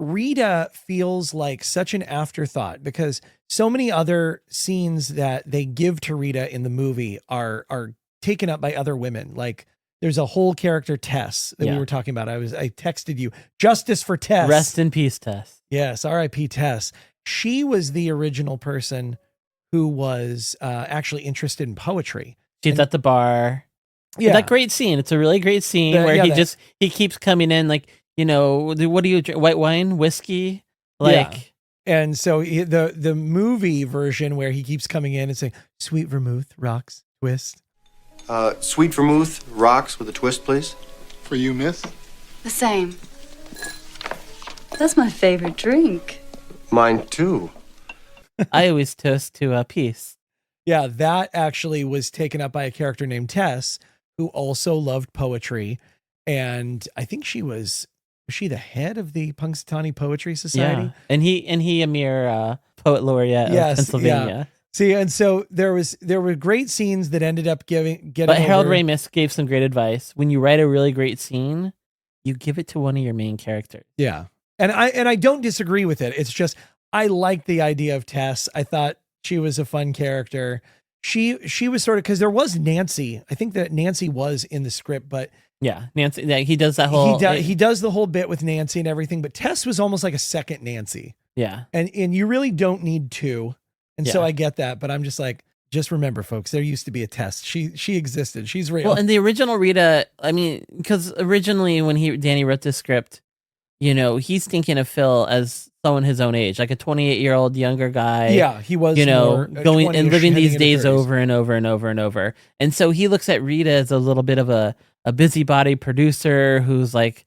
Rita feels like such an afterthought, because so many other scenes that they give to Rita in the movie are taken up by other women. Like there's a whole character, Tess, that we Yeah. were talking about. I texted you, justice for Tess. Rest in peace, Tess. Yes, R.I.P. Tess. She was the original person who was actually interested in poetry. She's at the bar. Yeah, That great scene. It's a really great scene where he keeps coming in like, you know, what do you drink? White wine, whiskey? Like, And so the movie version where he keeps coming in and saying, sweet vermouth, rocks, twist. Sweet vermouth, rocks with a twist, please. For you, miss? The same. That's my favorite drink. Mine too. I always toast to peace. Yeah, that actually was taken up by a character named Tess, who also loved poetry. And I think was she the head of the Punxsutawney Poetry Society? Yeah. And he Amir, poet laureate of Pennsylvania. Yeah. See, and so there were great scenes that ended up getting. But Harold over. Ramis gave some great advice. When you write a really great scene, you give it to one of your main characters. Yeah. And I don't disagree with it. It's just I like the idea of Tess. I thought she was a fun character. She was sort of, because there was Nancy. I think that Nancy was in the script, but yeah, Nancy. Yeah, he does that whole. He does the whole bit with Nancy and everything. But Tess was almost like a second Nancy. Yeah, and you really don't need two. And so Yeah. I get that, but I'm just like, just remember, folks, there used to be a Tess. She existed. She's real. Well, and the original Rita, I mean, because originally when Danny wrote this script, you know, he's thinking of Phil as someone his own age, like a 28-year-old younger guy. Yeah, he was, you know, more, going and 20-ish, living these heading into days 30s. over and over and over and over. And so he looks at Rita as a little bit of a busybody producer who's like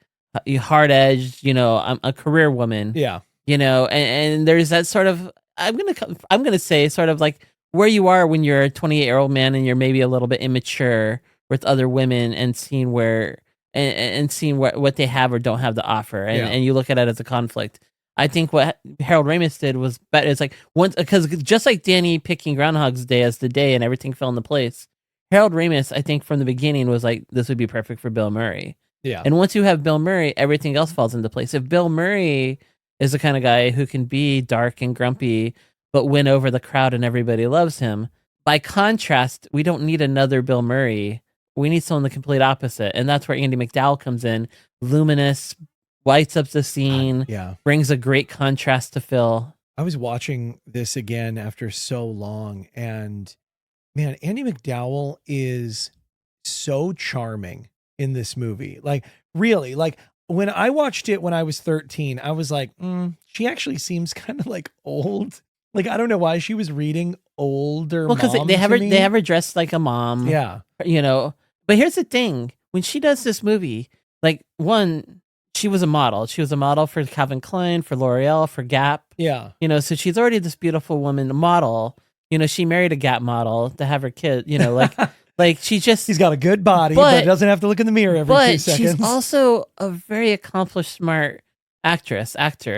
hard edged, I'm a career woman. Yeah. And there's that sort of, I'm gonna say sort of like where you are when you're a 28-year-old man and you're maybe a little bit immature with other women and seeing where and seeing what they have or don't have to offer, and you look at it as a conflict. I think what Harold Ramis did was better. It's like once, because just like Danny picking Groundhog's Day as the day and everything fell into place, Harold Ramis, I think from the beginning was like, this would be perfect for Bill Murray. Yeah. And once you have Bill Murray, everything else falls into place. If Bill Murray is the kind of guy who can be dark and grumpy, but win over the crowd and everybody loves him, by contrast, we don't need another Bill Murray. We need someone the complete opposite. And that's where Andy McDowell comes in, luminous, lights up the scene, brings a great contrast to Phil. I was watching this again after so long, and man, Andy McDowell is so charming in this movie. Like, really, like when I watched it when I was 13, I was like, she actually seems kind of like old. Like, I don't know why she was reading older. Well, because they have her dressed like a mom. Yeah. But here's the thing. When she does this movie, like, one, she was a model. She was a model for Calvin Klein, for L'Oreal, for Gap. Yeah. So she's already this beautiful woman, model. She married a Gap model to have her kid, like she's got a good body, but doesn't have to look in the mirror every 2 seconds. But she's also a very accomplished, smart actor,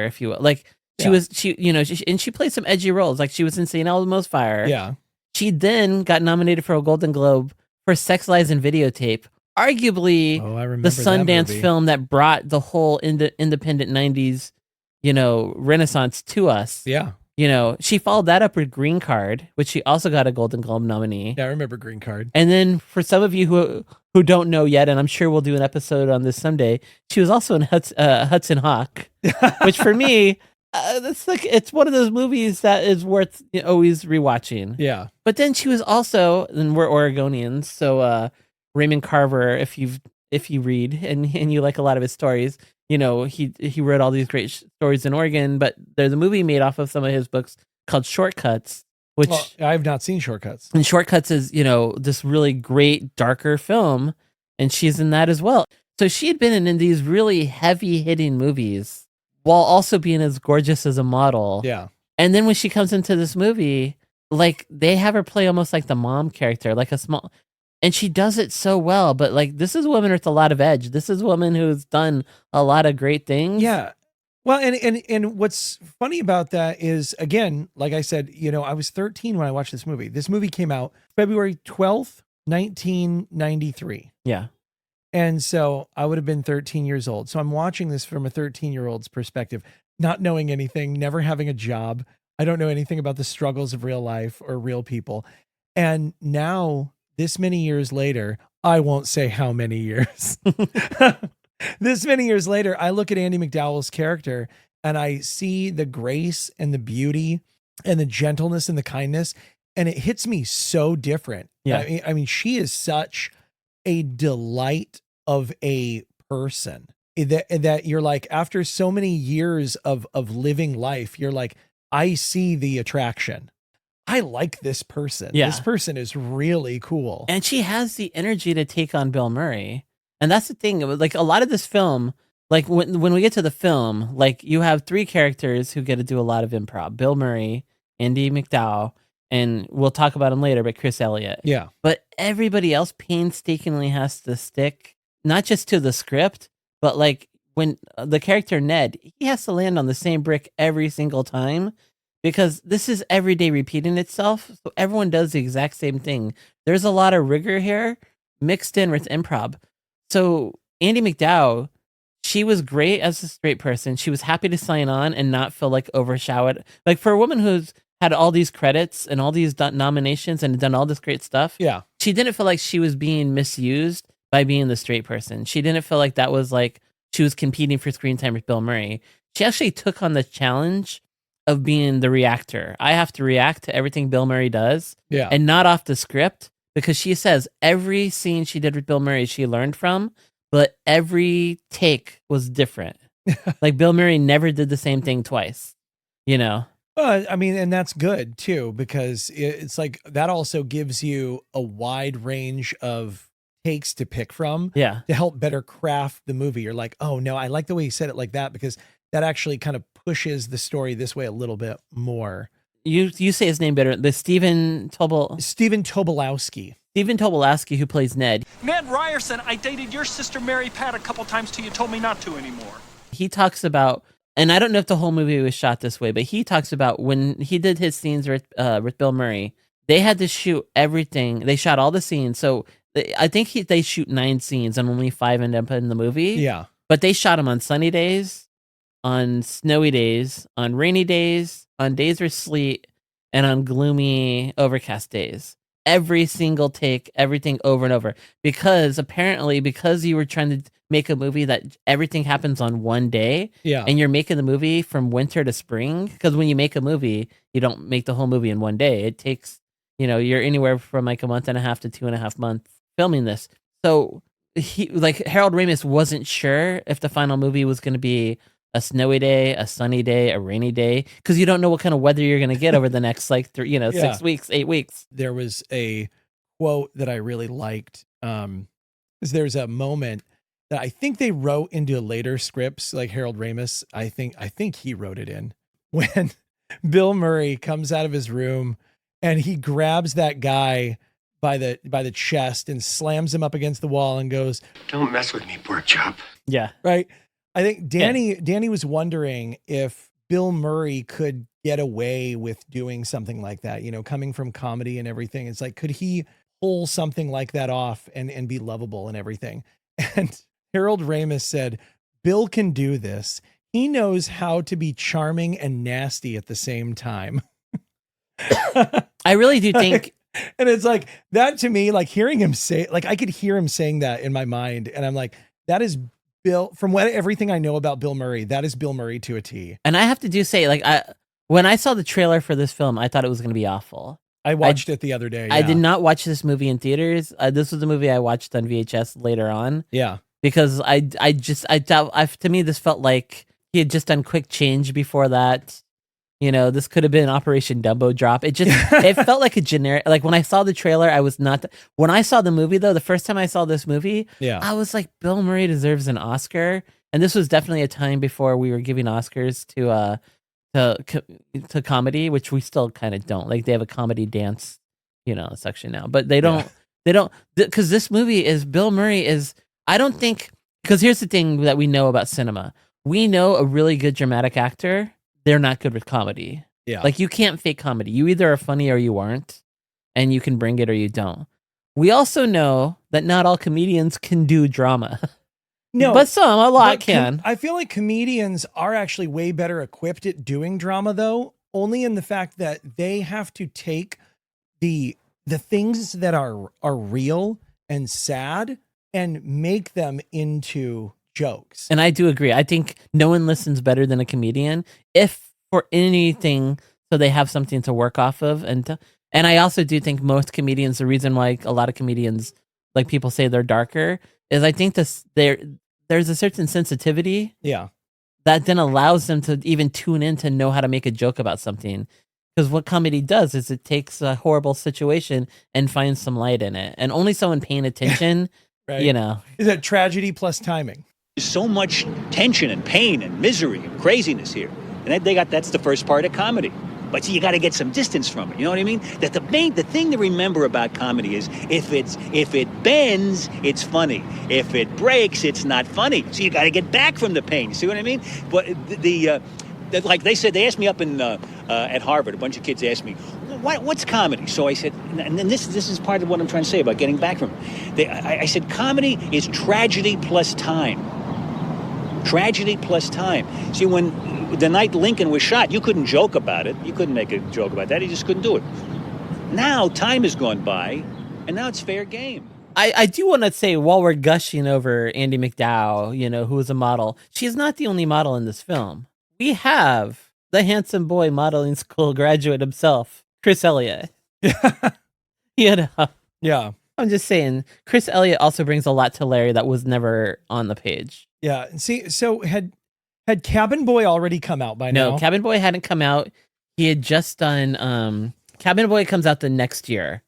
if you will. Like, she played some edgy roles. Like, she was in St. Elmo's Fire. Yeah. She then got nominated for a Golden Globe for Sex, Lies, and Videotape. Arguably, the Sundance film that brought the whole independent 90s, renaissance to us. Yeah. She followed that up with Green Card, which she also got a Golden Globe nominee. Yeah, I remember Green Card. And then for some of you who don't know yet, and I'm sure we'll do an episode on this someday, she was also in Hudson Hawk, which for me, it's one of those movies that is worth always rewatching. Yeah. But then she was also, and we're Oregonians, so Raymond Carver, if you read and you like a lot of his stories, he wrote all these great stories in Oregon, but there's a movie made off of some of his books called Shortcuts, which I've not seen Shortcuts. And Shortcuts is, this really great darker film, and she's in that as well. So she had been in these really heavy hitting movies while also being as gorgeous as a model. Yeah. And then when she comes into this movie, like, they have her play almost like the mom character, like a small, and she does it so well. But like, this is a woman with a lot of edge. This is a woman who's done a lot of great things. Yeah. Well, and what's funny about that is, again, like I said, I was 13 when I watched this movie. This movie came out February 12th, 1993. Yeah. And so I would have been 13 years old. So I'm watching this from a 13-year-old's perspective, not knowing anything, never having a job. I don't know anything about the struggles of real life or real people. And now, this many years later, I won't say how many years. This many years later, I look at Andy McDowell's character and I see the grace and the beauty and the gentleness and the kindness, and it hits me so different. Yeah. I mean, she is such a delight of a person that you're like, after so many years of living life, you're like, I see the attraction. I like this person. Yeah. This person is really cool. And she has the energy to take on Bill Murray. And that's the thing. Like, a lot of this film, like when we get to the film, like, you have three characters who get to do a lot of improv: Bill Murray, Andy McDowell, and we'll talk about him later, but Chris Elliott. Yeah. But everybody else painstakingly has to stick, not just to the script, but like when the character Ned, he has to land on the same brick every single time, because this is every day repeating itself. So everyone does the exact same thing. There's a lot of rigor here mixed in with improv. So Andy McDowell, she was great as a straight person. She was happy to sign on and not feel like overshadowed. Like, for a woman who's had all these credits and all these nominations and done all this great stuff. Yeah. She didn't feel like she was being misused by being the straight person. She didn't feel like that was like she was competing for screen time with Bill Murray. She actually took on the challenge of being the reactor. I have to react to everything Bill Murray does, and not off the script, because she says every scene she did with Bill Murray she learned from, but every take was different. Like, Bill Murray never did the same thing twice, I mean, and that's good too, because it's like that also gives you a wide range of takes to pick from Yeah. to help better craft the movie. You're like, oh no, I like the way he said it like that, because that actually kind of pushes the story this way a little bit more. You say his name better. The Stephen Tobolowsky. Stephen Tobolowsky, who plays Ned. Ned Ryerson, I dated your sister Mary Pat a couple times till you told me not to anymore. He talks about, and I don't know if the whole movie was shot this way, but he talks about when he did his scenes with Bill Murray, they had to shoot everything. They shot all the scenes. So I think they shoot 9 scenes and only 5 end up in the movie. Yeah. But they shot them on sunny days, on snowy days, on rainy days, on days with sleet, and on gloomy, overcast days. Every single take, everything over and over. Because you were trying to make a movie that everything happens on one day, and you're making the movie from winter to spring. Because when you make a movie, you don't make the whole movie in one day. It takes, you're anywhere from like a month and a half to 2.5 months filming this. So Harold Ramis wasn't sure if the final movie was going to be a snowy day, a sunny day, a rainy day, because you don't know what kind of weather you're going to get over the next 6 weeks, 8 weeks. There was a quote that I really liked. There's a moment that I think they wrote into later scripts, like Harold Ramis. I think he wrote it in, when Bill Murray comes out of his room and he grabs that guy by the chest and slams him up against the wall and goes, "Don't mess with me, pork chop." Yeah. Right. I think Danny was wondering if Bill Murray could get away with doing something like that, coming from comedy and everything. It's like, could he pull something like that off and be lovable and everything? And Harold Ramis said, Bill can do this. He knows how to be charming and nasty at the same time. I really do think. And it's like that to me, like hearing him say, like I could hear him saying that in my mind. And I'm like, that is Bill, from everything I know about Bill Murray, that is Bill Murray to a T. And I have to say, when I saw the trailer for this film, I thought it was going to be awful. I watched it the other day. Yeah. I did not watch this movie in theaters. This was a movie I watched on VHS later on. Yeah. Because to me, this felt like he had just done Quick Change before that. This could have been Operation Dumbo Drop. It felt like a generic, like when I saw the trailer, I was not, when I saw the movie though, the first time I saw this movie, I was like, Bill Murray deserves an Oscar. And this was definitely a time before we were giving Oscars to comedy, which we still kind of don't. Like they have a comedy dance, section now, but they don't, because this movie is, Bill Murray is, I don't think, because here's the thing that we know about cinema. We know a really good dramatic actor, they're not good with comedy. Yeah. Like you can't fake comedy. You either are funny or you aren't, and you can bring it or you don't. We also know that not all comedians can do drama. No, but a lot can. I feel like comedians are actually way better equipped at doing drama though, only in the fact that they have to take the things that are real and sad and make them into jokes. And I do agree. I think no one listens better than a comedian, if for anything, so they have something to work off of. And I also do think most comedians, the reason why a lot of comedians, like people say they're darker, is I think there's a certain sensitivity that then allows them to even tune in to know how to make a joke about something. Because what comedy does is it takes a horrible situation and finds some light in it. And only someone paying attention, right. Is that tragedy plus timing? There's so much tension and pain and misery and craziness here. And that's the first part of comedy. But see, you got to get some distance from it. You know what I mean? That the thing to remember about comedy is if it bends, it's funny. If it breaks, it's not funny. So you got to get back from the pain. You see what I mean? But like they said, they asked me up in at Harvard. A bunch of kids asked me, "What's comedy?" So I said, and then this is part of what I'm trying to say about getting back from it. I said, comedy is tragedy plus time. Tragedy plus time. See, when the night Lincoln was shot, you couldn't joke about it. You couldn't make a joke about that. You just couldn't do it. Now time has gone by, and now it's fair game. I do want to say, while we're gushing over Andie MacDowell, who is a model, she's not the only model in this film. We have the handsome boy modeling school graduate himself, Chris Elliott. Yeah. I'm just saying, Chris Elliott also brings a lot to Larry that was never on the page. Yeah. See, so had Cabin Boy already come out by now? No, Cabin Boy hadn't come out. He had just done, Cabin Boy comes out the next year.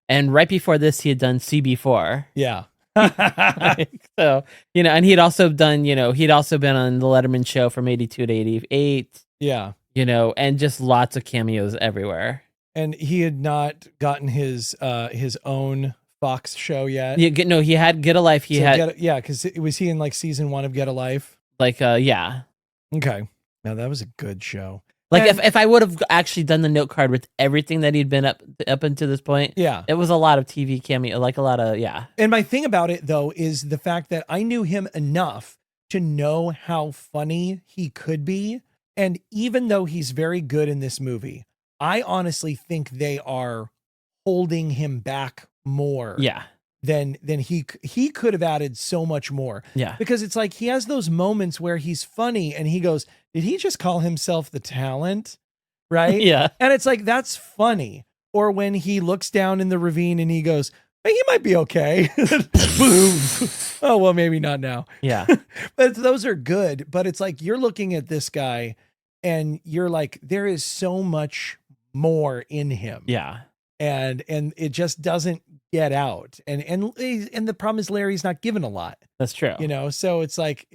And right before this, he had done CB4. Yeah. So, and he'd also done, he'd also been on the Letterman show from 82 to 88. Yeah. And just lots of cameos everywhere. And he had not gotten his own Fox show yet. Yeah, he had Get a Life. Because was he in like season 1 of Get a Life? Yeah. Okay. Now that was a good show. Like if I would have actually done the note card with everything that he'd been up until this point, it was a lot of TV cameo, like a lot of And my thing about it though is the fact that I knew him enough to know how funny he could be, and even though he's very good in this movie, I honestly think they are holding him back more. Than he could have added so much more. Yeah. Because it's like he has those moments where he's funny and he goes, did he just call himself the talent? Right? Yeah. And it's like, that's funny. Or when he looks down in the ravine and he goes, hey, he might be okay. Boom. Oh, well, maybe not now. Yeah. But those are good. But it's like you're looking at this guy and you're like, there is so much more in him. Yeah. And it just doesn't get out. And the problem is Larry's not given a lot. That's true. So it's like,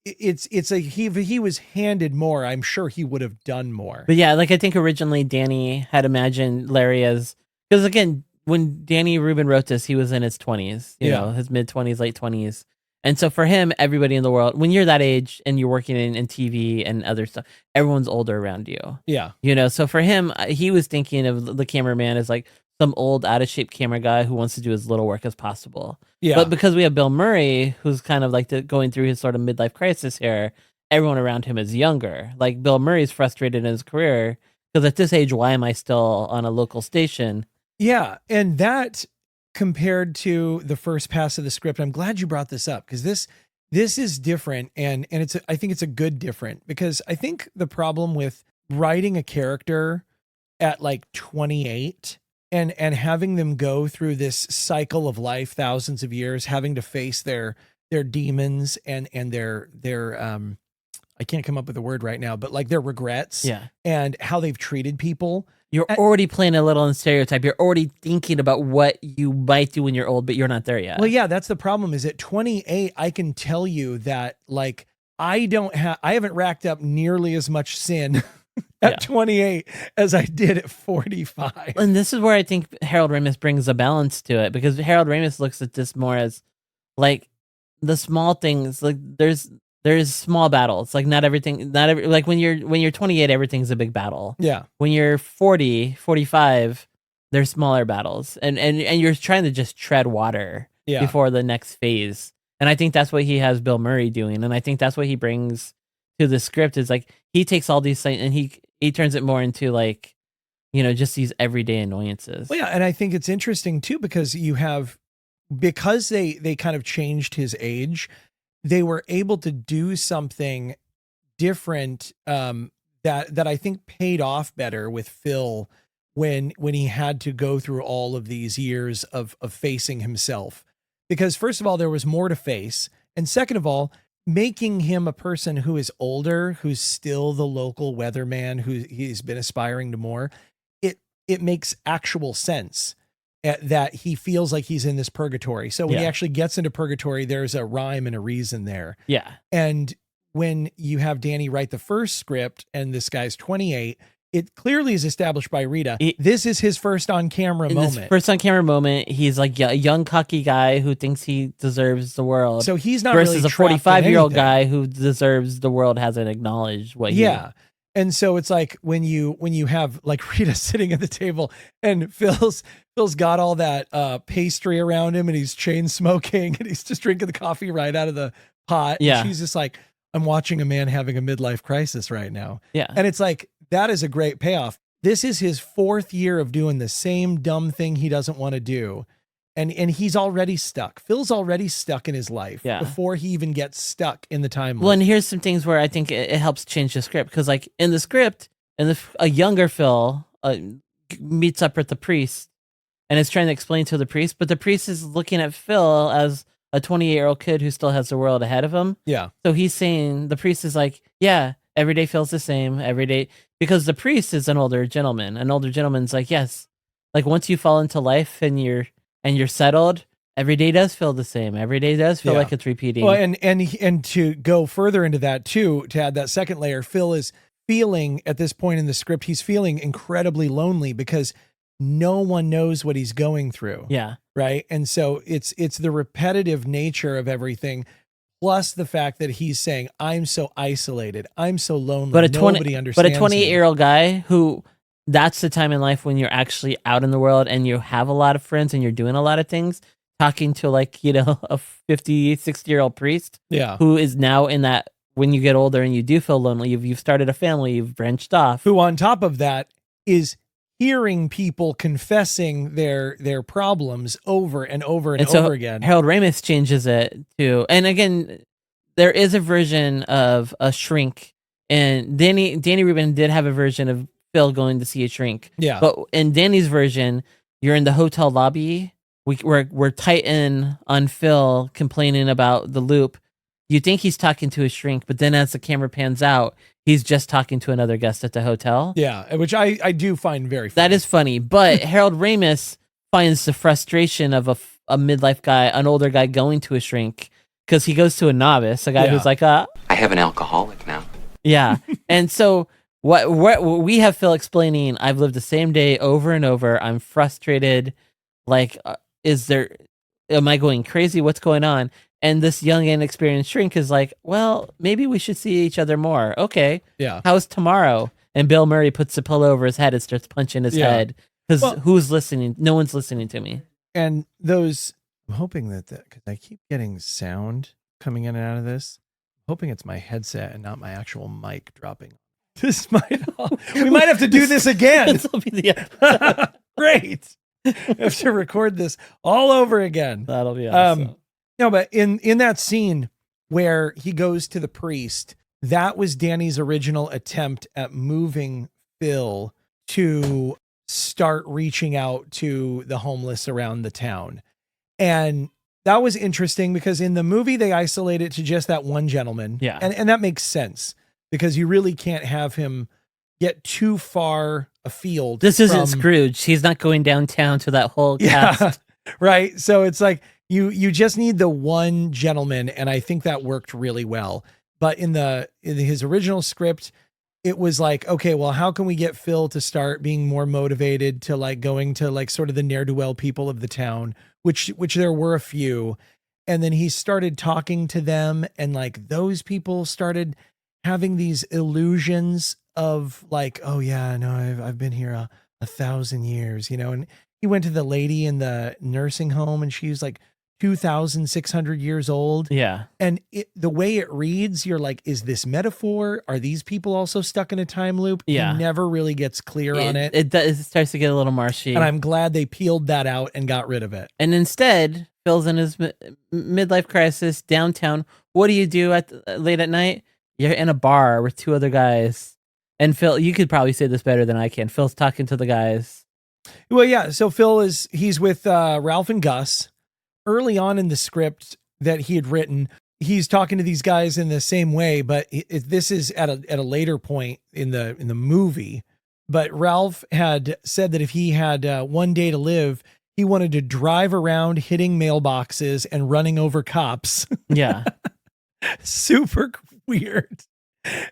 he was handed more. I'm sure he would have done more. But yeah, like I think originally Danny had imagined Larry as, because again, when Danny Rubin wrote this, he was in his 20s, his mid 20s, late 20s. And so for him, everybody in the world, when you're that age and you're working in TV and other stuff, everyone's older around you. Yeah. So for him, he was thinking of the cameraman as like some old out of shape camera guy who wants to do as little work as possible. Yeah. But because we have Bill Murray, who's kind of like going through his sort of midlife crisis here, everyone around him is younger. Like Bill Murray's frustrated in his career because at this age, why am I still on a local station? Yeah. And that compared to the first pass of the script, I'm glad you brought this up because this is different. And I think it's a good different, because I think the problem with writing a character at like 28 and having them go through this cycle of life, thousands of years, having to face their demons and their I can't come up with a word right now, but like their regrets and how they've treated people. You're already playing a little in stereotype. You're already thinking about what you might do when you're old, but you're not there yet. Well, yeah, that's the problem. Is at 28, I can tell you that like I haven't racked up nearly as much sin at 28 as I did at 45. And this is where I think Harold Ramis brings a balance to it, because Harold Ramis looks at this more as like the small things. Like there's small battles. Like not everything, like when you're 28, everything's a big battle. Yeah. When you're 40, 45, there's smaller battles, and you're trying to just tread water before the next phase. And I think that's what he has Bill Murray doing. And I think that's what he brings to the script, is like, he takes all these things and he turns it more into like, just these everyday annoyances. Well, yeah. And I think it's interesting too, because they kind of changed his age, they were able to do something different that I think paid off better with Phil when he had to go through all of these years of facing himself. Because first of all, there was more to face. And second of all, making him a person who is older, who's still the local weatherman, who he's been aspiring to more, it makes actual sense. That he feels like he's in this purgatory. So when he actually gets into purgatory, there's a rhyme and a reason there. Yeah. And when you have Danny write the first script and this guy's 28, it clearly is established by Rita. This is his first on camera moment. First on camera moment. He's like a young cocky guy who thinks he deserves the world. So he's not versus really a 45-year-old guy who deserves the world hasn't acknowledged what he. Yeah. And so it's like when you have like Rita sitting at the table and Phil's got all that pastry around him and he's chain smoking and he's just drinking the coffee right out of the pot. Yeah. And she's just like, I'm watching a man having a midlife crisis right now. Yeah. And it's like, that is a great payoff. This is his 4th year of doing the same dumb thing he doesn't want to do. And he's already stuck. Phil's already stuck in his life before he even gets stuck in the timeline. Well, and here's some things where I think it helps change the script. Because like in the script, a younger Phil meets up with the priest and is trying to explain to the priest, but the priest is looking at Phil as a 28-year-old kid who still has the world ahead of him. Yeah. So he's saying, the priest is like, yeah, every day feels the same every day, because the priest is an older gentleman. An older gentleman's like, yes, like once you fall into life and you're settled, every day does feel the same. Every day does feel Yeah. like it's repeating. Well, and to go further into that too, to add that second layer, Phil is feeling at this point in the script, he's feeling incredibly lonely because no one knows what he's going through. Yeah. Right. And so it's the repetitive nature of everything, plus the fact that he's saying, I'm so isolated, I'm so lonely. But nobody understands. But a 28-year-old guy who, that's the time in life when you're actually out in the world and you have a lot of friends and you're doing a lot of things, talking to like, you know, a 50, 60-year-old priest. Yeah. Who is now in that, when you get older and you do feel lonely, you've started a family, you've branched off. Who on top of that is hearing people confessing their problems over and over and so over again. Harold Ramis changes it to, and again, there is a version of a shrink, and Danny Rubin did have a version of Phil going to see a shrink. Yeah. But in Danny's version, you're in the hotel lobby. We're tight in on Phil complaining about the loop. You think he's talking to a shrink, but then as the camera pans out, he's just talking to another guest at the hotel. Yeah, which I do find very funny. That is funny. But Harold Ramis finds the frustration of a midlife guy, an older guy going to a shrink, because he goes to a novice, a guy who's like, I have an alcoholic now. yeah. And so what we have Phil explaining, I've lived the same day over and over. I'm frustrated. Like, am I going crazy? What's going on? And this young and experienced shrink is like, well, maybe we should see each other more. Okay. Yeah. How's tomorrow? And Bill Murray puts the pillow over his head and starts punching his head. Because who's listening? No one's listening to me. And those, I'm hoping because I keep getting sound coming in and out of this. I'm hoping it's my headset and not my actual mic dropping. This might, we might have to do this again. This will be the Great. I have to record this all over again. That'll be awesome. No, but in that scene where he goes to the priest, that was Danny's original attempt at moving Phil to start reaching out to the homeless around the town. And that was interesting because in the movie, they isolate it to just that one gentleman. Yeah. And that makes sense because you really can't have him get too far afield. This isn't Scrooge. He's not going downtown to that whole cast. Yeah, right. So it's like, you just need the one gentleman, and I think that worked really well. But in his original script, it was like, okay, well, how can we get Phil to start being more motivated to like going to like sort of the ne'er-do-well people of the town, which there were a few, and then he started talking to them, and like those people started having these illusions of like, oh yeah, no, I've been here a 1,000 years, you know. And he went to the lady in the nursing home, and she was like 2,600 years old. Yeah. And the way it reads, you're like, is this metaphor? Are these people also stuck in a time loop? Yeah. He never really gets clear on it. It starts to get a little marshy. And I'm glad they peeled that out and got rid of it. And instead, Phil's in his midlife crisis downtown. What do you do late at night? You're in a bar with two other guys. And Phil, you could probably say this better than I can. Phil's talking to the guys. Well, yeah. So he's with Ralph and Gus. Early on in the script that he had written, he's talking to these guys in the same way, but this is at a later point in the movie. But Ralph had said that if he had one day to live, he wanted to drive around hitting mailboxes and running over cops. Yeah. Super weird.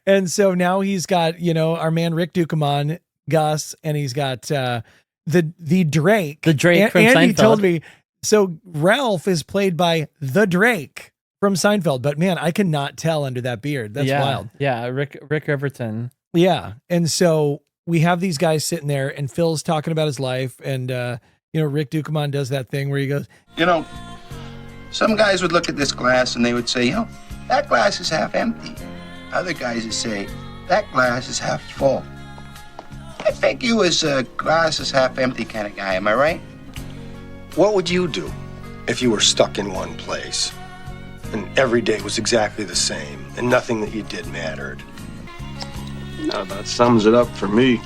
And so now he's got, you know, our man Rick Ducommun, Gus, and he's got the Drake. The Drake from Andy Seinfeld. told me. So Ralph is played by the Drake from Seinfeld, but man, I cannot tell under that beard. That's wild. Yeah, Rick Everton. Yeah. And so we have these guys sitting there, and Phil's talking about his life, and you know, Rick Ducommun does that thing where he goes, You know, some guys would look at this glass and they would say, you know, that glass is half empty. Other guys would say, that glass is half full. I think you was a glass is half empty kind of guy, am I right? What would you do if you were stuck in one place and every day was exactly the same and nothing that you did mattered? No, that sums it up for me.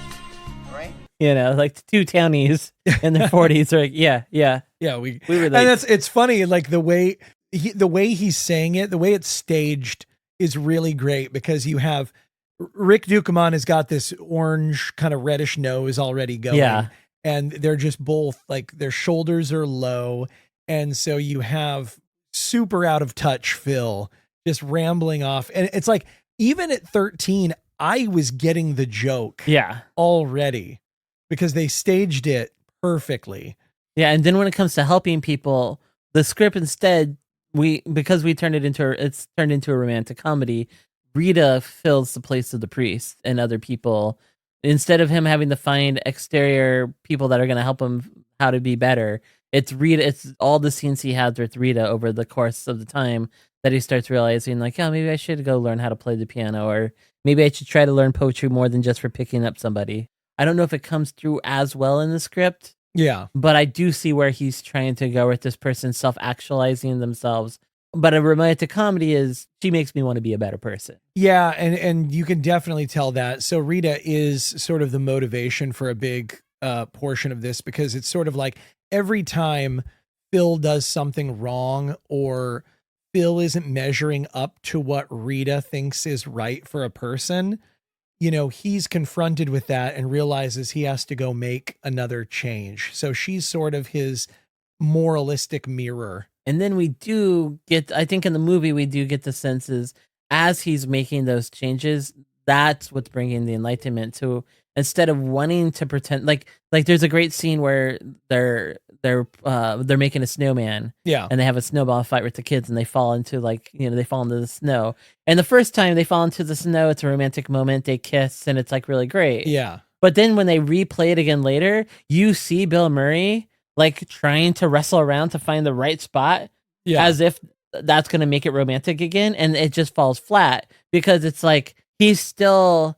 Right? You know, like two townies in their 40s are like, yeah. Yeah, we relate. And it's funny, like the way he's saying it, the way it's staged is really great because you have Rick Ducommun has got this orange kind of reddish nose already going. Yeah. And they're just both like their shoulders are low And so you have super out of touch Phil just rambling off. And it's like, even at 13, I was getting the joke already because they staged it perfectly. Yeah. And then when it comes to helping people, the script instead, because we turned it it's turned into a romantic comedy. Rita fills the place of the priest and other people. Instead of him having to find exterior people that are going to help him how to be better, it's Rita. It's all the scenes he has with Rita over the course of the time that he starts realizing, like, oh, maybe I should go learn how to play the piano, or maybe I should try to learn poetry more than just for picking up somebody. I don't know if it comes through as well in the script. Yeah. But I do see where he's trying to go with this person self-actualizing themselves. But a romantic comedy is, she makes me want to be a better person. Yeah, and you can definitely tell that. So Rita is sort of the motivation for a big portion of this, because it's sort of like every time Phil does something wrong or Phil isn't measuring up to what Rita thinks is right for a person, you know, he's confronted with that and realizes he has to go make another change. So she's sort of his moralistic mirror. And then we do get, I think in the movie, we do get the senses as he's making those changes, that's what's bringing the enlightenment to, instead of wanting to pretend like there's a great scene where they're making a snowman. Yeah. And they have a snowball fight with the kids and they fall into they fall into the snow. And the first time they fall into the snow, it's a romantic moment. They kiss and it's like really great. Yeah. But then when they replay it again later, you see Bill Murray like trying to wrestle around to find the right spot, as if that's going to make it romantic again. And it just falls flat because it's like, he's still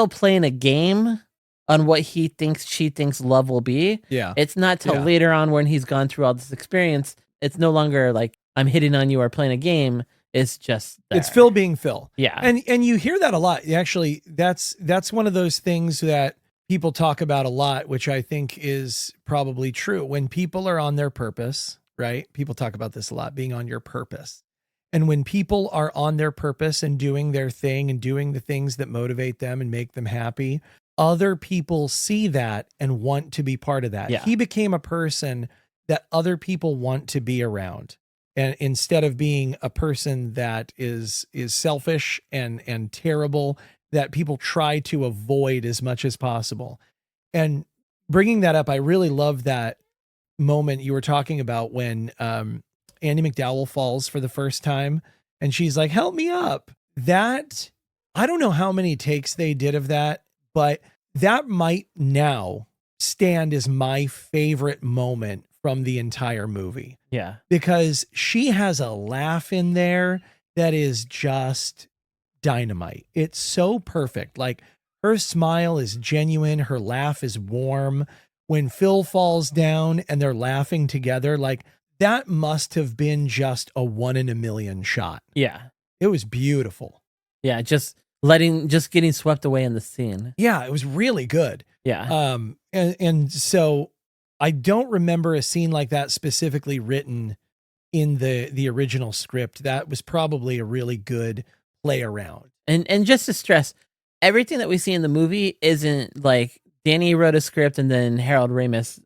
playing a game on what she thinks love will be. Yeah. It's not till later on when he's gone through all this experience. It's no longer like I'm hitting on you or playing a game. It's just there. It's Phil being Phil. Yeah. And you hear that a lot. Actually, that's one of those things that people talk about a lot, which I think is probably true. When people are on their purpose, right? People talk about this a lot, being on your purpose. And when people are on their purpose and doing their thing and doing the things that motivate them and make them happy, other people see that and want to be part of that. Yeah. He became a person that other people want to be around. And instead of being a person that is selfish and terrible, that people try to avoid as much as possible. And bringing that up, I really love that moment you were talking about when Andie MacDowell falls for the first time and she's like, help me up. That, I don't know how many takes they did of that, but that might now stand as my favorite moment from the entire movie. Yeah. Because she has a laugh in there that is just dynamite. It's so perfect. Like, her smile is genuine. Her laugh is warm. When Phil falls down and they're laughing together, like, that must have been just a 1 in a million shot. Yeah. It was beautiful. Yeah. Just getting swept away in the scene. Yeah. It was really good. Yeah. And so I don't remember a scene like that specifically written in the original script. That was probably a really good play around. And just to stress, everything that we see in the movie isn't like Danny wrote a script and then Harold Ramis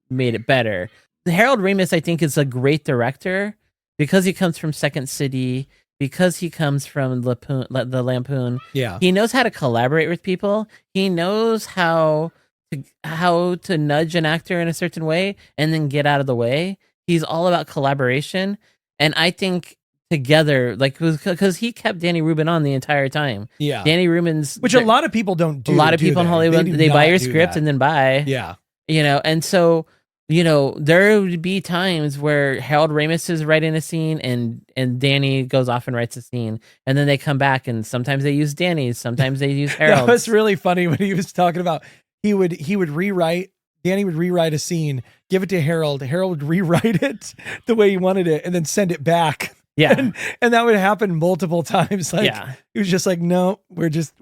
made it better. Harold Ramis, I think, is a great director because he comes from Second City, because he comes from the Lampoon. Yeah. He knows how to collaborate with people. He knows how to nudge an actor in a certain way and then get out of the way. He's all about collaboration. And I think together, like, because he kept Danny Rubin on the entire time. Yeah. Danny Rubin's, which a lot of people don't do. A lot of people in Hollywood, they buy your script and then buy. Yeah. And so, there would be times where Harold Ramis is writing a scene and Danny goes off and writes a scene, and then they come back and sometimes they use Danny's, sometimes they use Harold's. That was really funny when he was talking about he would rewrite. Danny would rewrite a scene, give it to Harold. Harold would rewrite it the way he wanted it, and then send it back. Yeah. And that would happen multiple times. Like, yeah. He was just like, no, we're just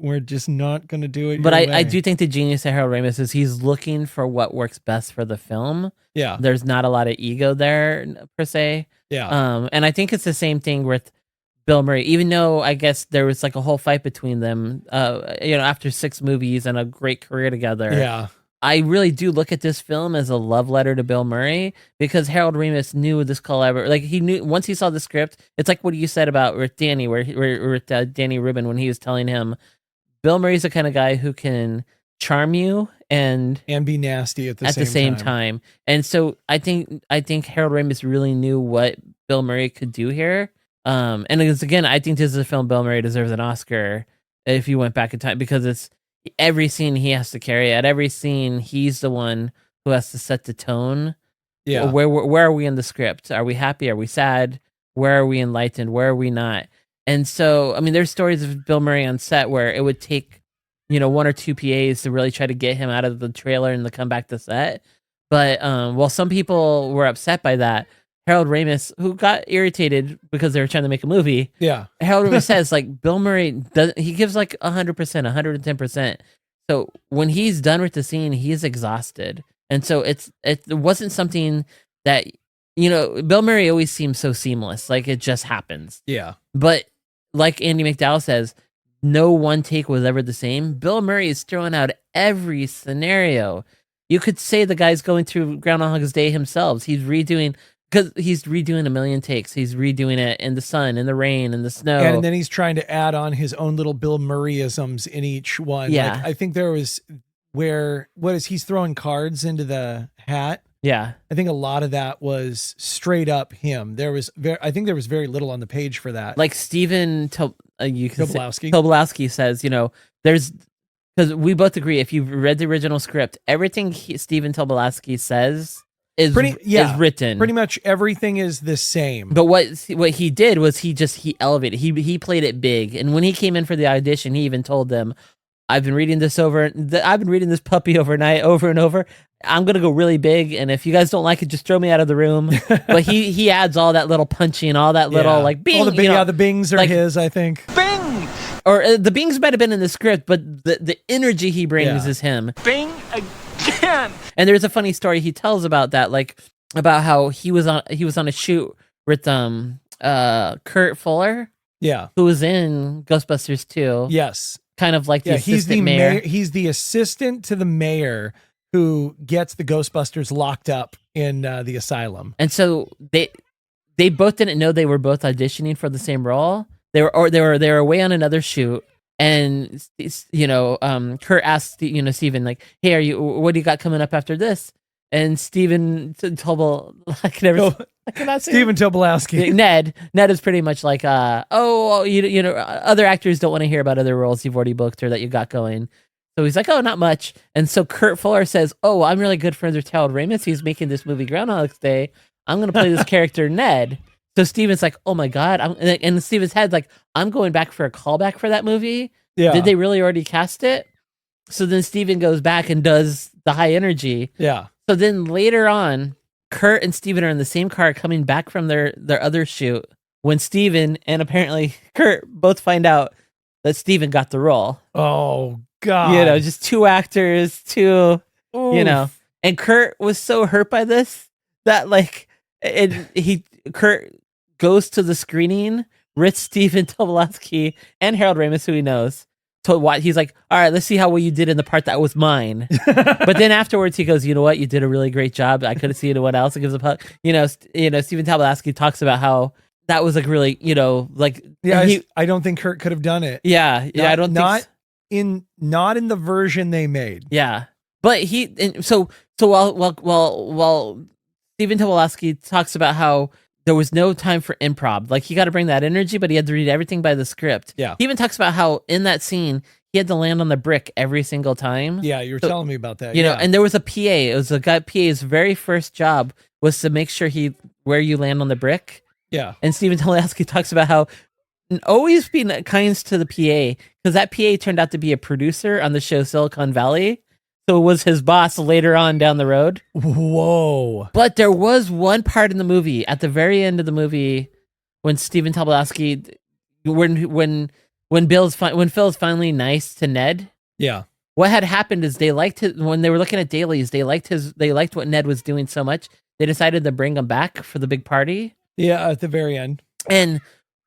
not going to do it. But I do think the genius of Harold Ramis is he's looking for what works best for the film. Yeah. There's not a lot of ego there per se. Yeah. And I think it's the same thing with Bill Murray, even though I guess there was like a whole fight between them, after 6 movies and a great career together. Yeah. I really do look at this film as a love letter to Bill Murray, because Harold Ramis knew this collaboration. Like, he knew once he saw the script. It's like what you said about with Danny, where with Danny Rubin, when he was telling him, Bill Murray's the kind of guy who can charm you and be nasty at the same time. And so I think Harold Ramis really knew what Bill Murray could do here. And again, I think this is a film Bill Murray deserves an Oscar if you went back in time, because it's every scene he has to carry. At every scene, he's the one who has to set the tone. Yeah. Where are we in the script? Are we happy? Are we sad? Where are we enlightened? Where are we not? And so, I mean, there's stories of Bill Murray on set where it would take, one or two PAs to really try to get him out of the trailer and to come back to set. But while some people were upset by that, Harold Ramis, who got irritated because they were trying to make a movie, Harold Ramis says, like, Bill Murray he gives like 100%, 110%. So when he's done with the scene, he's exhausted, and so it wasn't something that Bill Murray always seems so seamless, like it just happens. Yeah, but like Andy McDowell says, no one take was ever the same. Bill Murray is throwing out every scenario. You could say the guy's going through Groundhog's Day himself. He's redoing a million takes. He's redoing it in the sun, in the rain, in the snow. And then he's trying to add on his own little Bill Murrayisms in each one. Yeah. Like, I think there was he's throwing cards into the hat. Yeah. I think a lot of that was straight up him. I think there was very little on the page for that. Like Stephen Tobolowsky. Tobolowsky says, there's, because we both agree, if you've read the original script, everything Stephen Tobolowsky says is written. Pretty much everything is the same. But what he did was he elevated. He played it big. And when he came in for the audition, he even told them, I've been reading this puppy overnight, over and over. I'm gonna go really big, and if you guys don't like it, just throw me out of the room. But he adds all that little punching, all that little like bing. All the the bings are like, his, I think. Bing! Or the bings might have been in the script, but the energy he brings is him. Bing again! And there's a funny story he tells about that, like about how he was on a shoot with Kurt Fuller. Yeah. Who was in Ghostbusters 2. Yes. Kind of like the assistant mayor. He's the assistant to the mayor who gets the Ghostbusters locked up in the asylum. And so they both didn't know they were both auditioning for the same role. They were away on another shoot, and Kurt asked Steven, like, "Hey, what do you got coming up after this?" And Steven Stephen Tobolowsky. Ned is pretty much like, other actors don't want to hear about other roles you've already booked or that you got going. So he's like, oh, not much. And so Kurt Fuller says, oh, I'm really good friends with Harold Ramis. He's making this movie Groundhog's Day. I'm going to play this character Ned. So Steven's like, oh my God. And Steven's head's like, I'm going back for a callback for that movie. Yeah. Did they really already cast it? So then Steven goes back and does the high energy. Yeah. So then later on, Kurt and Steven are in the same car coming back from their other shoot when Steven and apparently Kurt both find out that Steven got the role. Oh, God. Just two actors, Oof. And Kurt was so hurt by this that Kurt goes to the screening with Stephen Tobolowsky and Harold Ramis, who he knows. He's like, all right, let's see how well you did in the part that was mine. But then afterwards he goes, you know what? You did a really great job. I couldn't see anyone else. It gives a hug. Stephen Tobolowsky talks about how that was like really, I don't think Kurt could have done it. Yeah. I don't think not in the version they made. Yeah. But while Stephen Tobolowsky talks about how there was no time for improv. Like, he got to bring that energy, but he had to read everything by the script. Yeah. He even talks about how in that scene, he had to land on the brick every single time. Yeah, you were telling me about that. And there was a PA. It was a guy, PA's very first job was to make sure where you land on the brick. Yeah. And Stephen Tobolowsky talks about how always be kind to the PA, because that PA turned out to be a producer on the show Silicon Valley. So it was his boss later on down the road. Whoa. But there was one part in the movie, at the very end of the movie, when Stephen Tobolowsky, when Phil's finally nice to Ned. Yeah. What had happened is they liked when they were looking at dailies, they liked what Ned was doing so much, they decided to bring him back for the big party. Yeah, at the very end.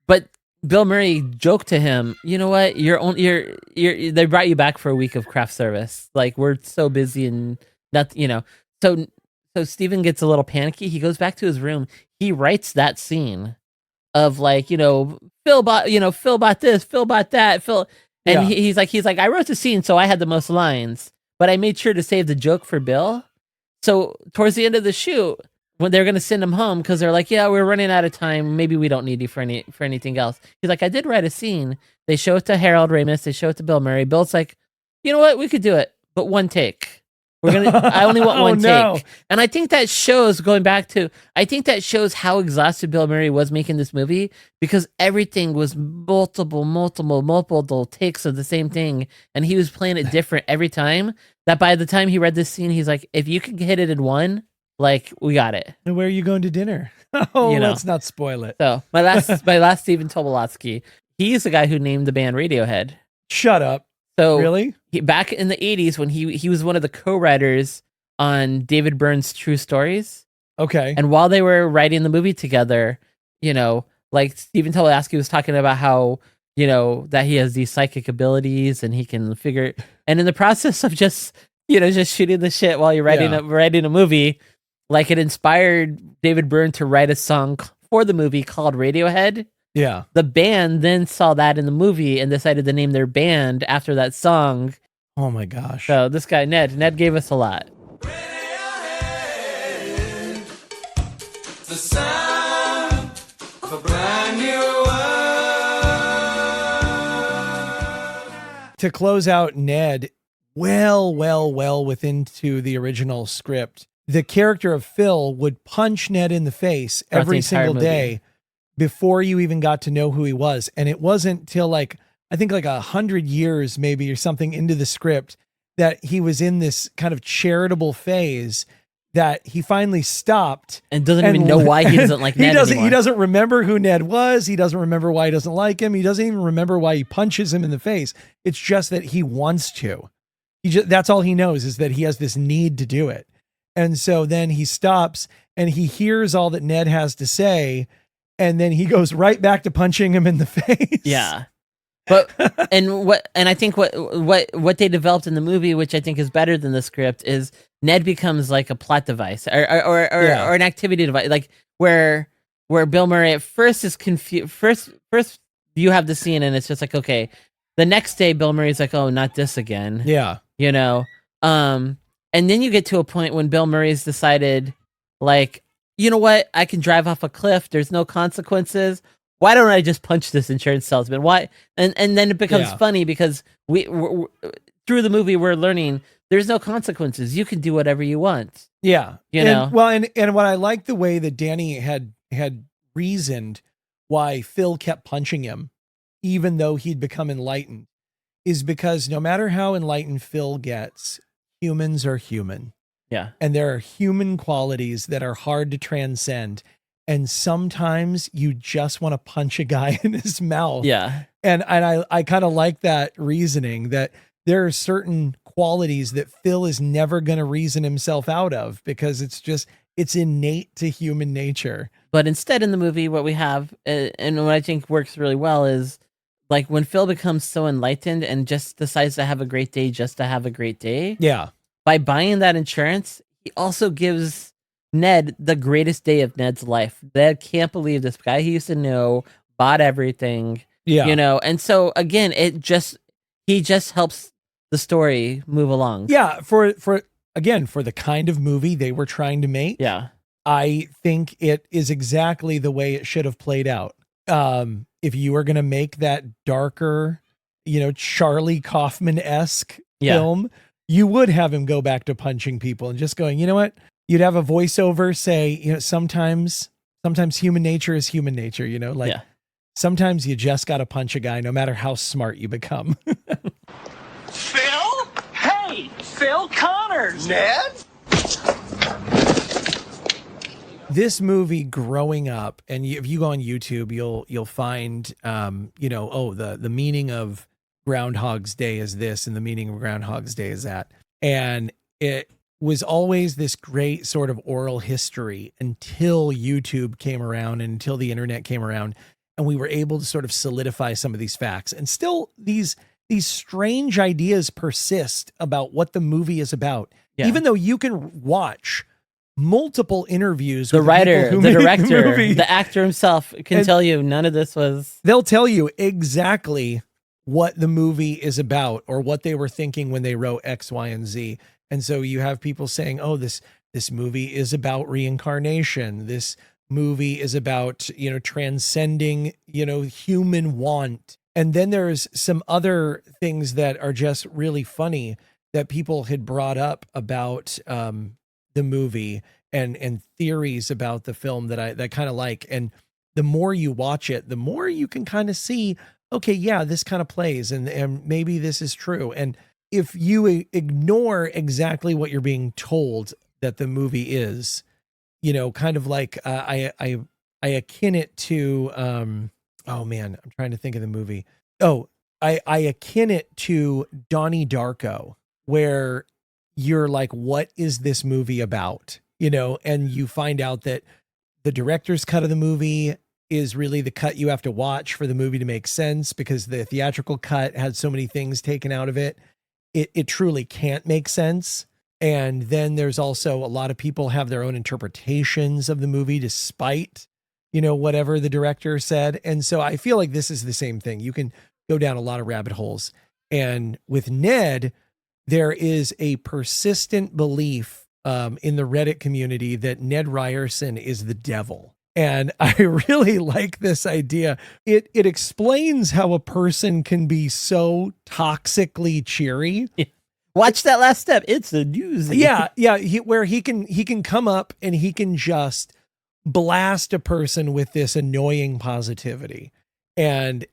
But Bill Murray joked to him, you know what? They brought you back for a week of craft service. Like, we're so busy and not, So Steven gets a little panicky. He goes back to his room. He writes that scene of like, Phil bought this, Phil bought that, Phil. And he's like, I wrote the scene, so I had the most lines, but I made sure to save the joke for Bill. So towards the end of the shoot, when they're going to send him home, because they're like, yeah, we're running out of time. Maybe we don't need you for anything else. He's like, I did write a scene. They show it to Harold Ramis. They show it to Bill Murray. Bill's like, you know what? We could do it, but one take. I only want one take. And I think that shows, I think that shows how exhausted Bill Murray was making this movie, because everything was multiple takes of the same thing. And he was playing it different every time, that by the time he read this scene, he's like, if you can hit it in one, like, we got it. And where are you going to dinner? Let's not spoil it. So my last Stephen Tobolowsky, he's the guy who named the band Radiohead. Shut up. So really, back in the 80s, when he was one of the co-writers on David Byrne's True Stories. Okay. And while they were writing the movie together, like Stephen Tobolowsky was talking about how, that he has these psychic abilities and he can figure. And in the process of just shooting the shit while you're writing a movie, like, it inspired David Byrne to write a song for the movie called Radiohead. Yeah. The band then saw that in the movie and decided to name their band after that song. Oh my gosh. So this guy, Ned gave us a lot. The sound of a brand new world. To close out Ned, well within to the original script, the character of Phil would punch Ned in the face every single day before you even got to know who he was. And it wasn't till I think 100 years maybe or something into the script that he was in this kind of charitable phase that he finally stopped. And doesn't even know why he doesn't like Ned anymore. He doesn't remember who Ned was. He doesn't remember why he doesn't like him. He doesn't even remember why he punches him in the face. It's just that he wants to. That's all he knows, is that he has this need to do it. And so then he stops and he hears all that Ned has to say. And then he goes right back to punching him in the face. Yeah. But, and I think what they developed in the movie, which I think is better than the script, is Ned becomes like a plot device or an activity device, like where Bill Murray at first is confused. First you have the scene and it's just like, okay, the next day Bill Murray's like, oh, not this again. Yeah. And then you get to a point when Bill Murray's decided, like, you know what? I can drive off a cliff. There's no consequences. Why don't I just punch this insurance salesman? Why? And then it becomes funny because we're through the movie, we're learning there's no consequences. You can do whatever you want. Yeah. And what I like the way that Danny had reasoned why Phil kept punching him, even though he'd become enlightened, is because no matter how enlightened Phil gets, humans are human. Yeah. And there are human qualities that are hard to transcend. And sometimes you just want to punch a guy in his mouth. Yeah. And I kind of like that reasoning, that there are certain qualities that Phil is never going to reason himself out of, because it's innate to human nature. But instead in the movie, what we have, and what I think works really well, is like when Phil becomes so enlightened and just decides to have a great day just to have a great day. Yeah. By buying that insurance, he also gives Ned the greatest day of Ned's life. Ned can't believe this guy he used to know bought everything. Yeah. And so again, he just helps the story move along. Yeah. For the kind of movie they were trying to make. Yeah. I think it is exactly the way it should have played out. If you were going to make that darker, Charlie Kaufman-esque film, you would have him go back to punching people and just going, you know what? You'd have a voiceover say, sometimes human nature is human nature, sometimes you just got to punch a guy no matter how smart you become. Phil? Hey, Phil Connors. Ned? This movie growing up, and if you go on YouTube, you'll find, the meaning of Groundhog's Day is this, and the meaning of Groundhog's Day is that. And it was always this great sort of oral history until YouTube came around and until the internet came around. and we were able to sort of solidify some of these facts. And still these strange ideas persist about what the movie is about. Yeah. Even though you can watch multiple interviews The with writer, people who the made director, movie, the actor himself can And- tell you none of this was. they'll tell you exactly what the movie is about or what they were thinking when they wrote X, Y, and Z. And so you have people saying, oh, this movie is about reincarnation. This movie is about, transcending, human want. And then there's some other things that are just really funny that people had brought up about the movie and theories about the film that I kind of like. And the more you watch it, the more you can kind of see, okay, yeah, this kind of plays and maybe this is true. And if you ignore exactly what you're being told that the movie is, kind of like I akin it to oh man, I'm trying to think of the movie. Oh, I akin it to Donnie Darko, where you're like, what is this movie about? And you find out that the director's cut of the movie is really the cut you have to watch for the movie to make sense, because the theatrical cut had so many things taken out of it. It truly can't make sense. And then there's also a lot of people have their own interpretations of the movie despite, whatever the director said. And so I feel like this is the same thing. You can go down a lot of rabbit holes. And with Ned, there is a persistent belief in the Reddit community that Ned Ryerson is the devil. And I really like this idea. It explains how a person can be so toxically cheery. Watch that last step. It's a doozy. Yeah. Where he can come up and he can just blast a person with this annoying positivity. And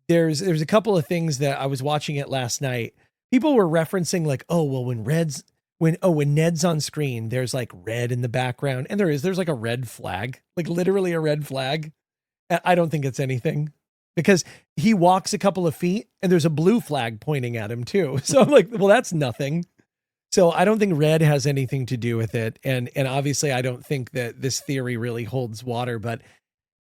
there's a couple of things that I was watching it last night. People were referencing like, oh, well, when Ned's on screen, there's like red in the background, and there's like a red flag, like literally a red flag. I don't think it's anything, because he walks a couple of feet and there's a blue flag pointing at him too. So I'm like, well, that's nothing. So I don't think red has anything to do with it. And obviously I don't think that this theory really holds water, but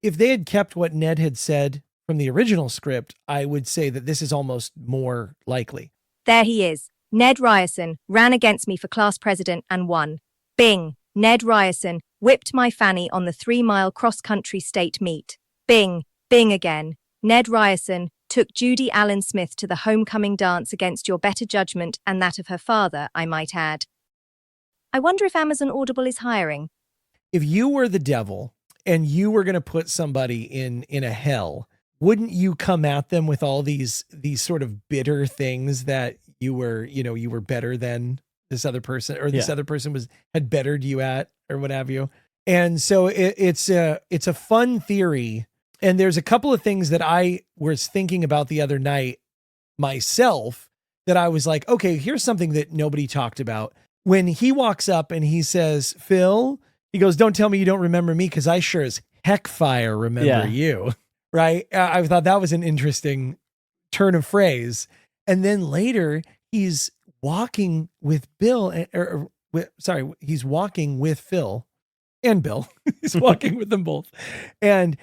if they had kept what Ned had said from the original script, I would say that this is almost more likely. There he is. Ned Ryerson ran against me for class president and won. Bing. Ned Ryerson whipped my fanny on the 3-mile cross-country state meet. Bing. Bing again. Ned Ryerson took Judy Allen Smith to the homecoming dance against your better judgment and that of her father, I might add. I wonder if Amazon Audible is hiring. If you were the devil and you were going to put somebody in a hell, wouldn't you come at them with all these sort of bitter things that you were better than this other person, or this other person had bettered you at, or what have you? And so it's a fun theory. And there's a couple of things that I was thinking about the other night myself that I was like, okay, here's something that nobody talked about. When he walks up and he says, Phil, he goes, don't tell me you don't remember me, because I sure as heck fire remember you. Right. I thought that was an interesting turn of phrase. And then later he's walking with Bill, he's walking with Phil and Bill. He's walking with them both. And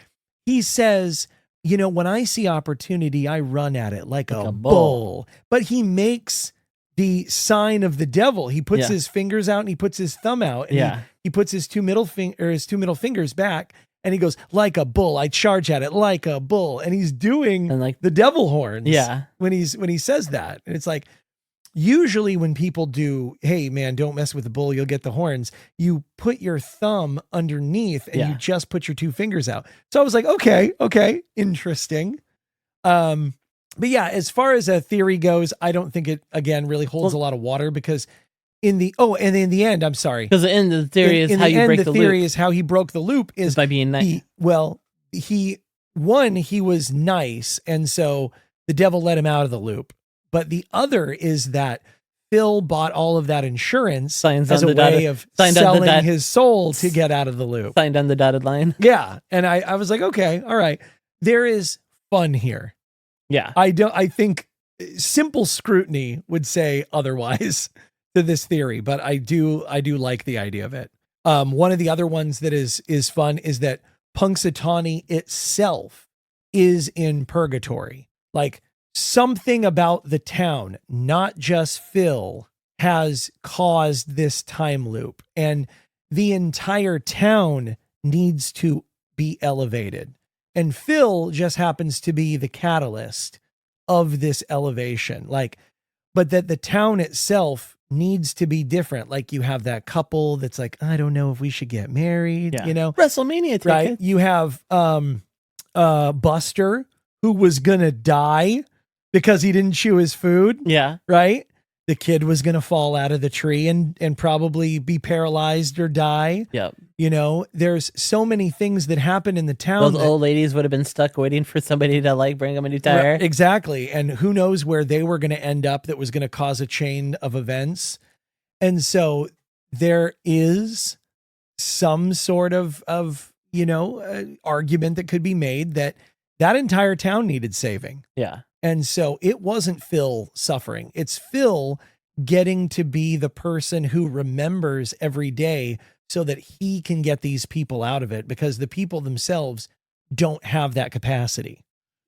he says, when I see opportunity, I run at it like a bull. But he makes the sign of the devil. He puts his fingers out and he puts his thumb out. And he puts his two middle fingers back. And he goes, like a bull, I charge at it like a bull. And he's doing the devil horns when he says that. And it's like, usually when people do, hey man, don't mess with the bull, you'll get the horns, you put your thumb underneath and you just put your two fingers out. So I was like, okay, interesting. But yeah, as far as a theory goes, I don't think it, again, really holds a lot of water, because in the end, I'm sorry. Because the end of the theory is how you break the loop. The theory is how he broke the loop is by being nice. He was nice, and so the devil let him out of the loop. But the other is that Phil bought all of that insurance as a way of selling his soul to get out of the loop. Signed on the dotted line. Yeah. And I was like, okay, all right. There is fun here. Yeah. I think simple scrutiny would say otherwise to this theory, but I do like the idea of it. One of the other ones that is fun is that Punxsutawney itself is in purgatory. Like something about the town, not just Phil, has caused this time loop, and the entire town needs to be elevated. And Phil just happens to be the catalyst of this elevation. Like, but that the town itself needs to be different. Like you have that couple that's like, I don't know if we should get married, Yeah. you know, WrestleMania tickets. right? You have Buster, who was gonna die because he didn't chew his food. Yeah. Right? The kid was gonna fall out of the tree and probably be paralyzed or die. Yep. You know, there's so many things that happen in the town. Those old ladies would have been stuck waiting for somebody to like bring them a new tire. Right, exactly. And who knows where they were going to end up that was going to cause a chain of events. And so there is some sort of argument that could be made that entire town needed saving. Yeah. And so it wasn't Phil suffering. It's Phil getting to be the person who remembers every day so that he can get these people out of it, because the people themselves don't have that capacity.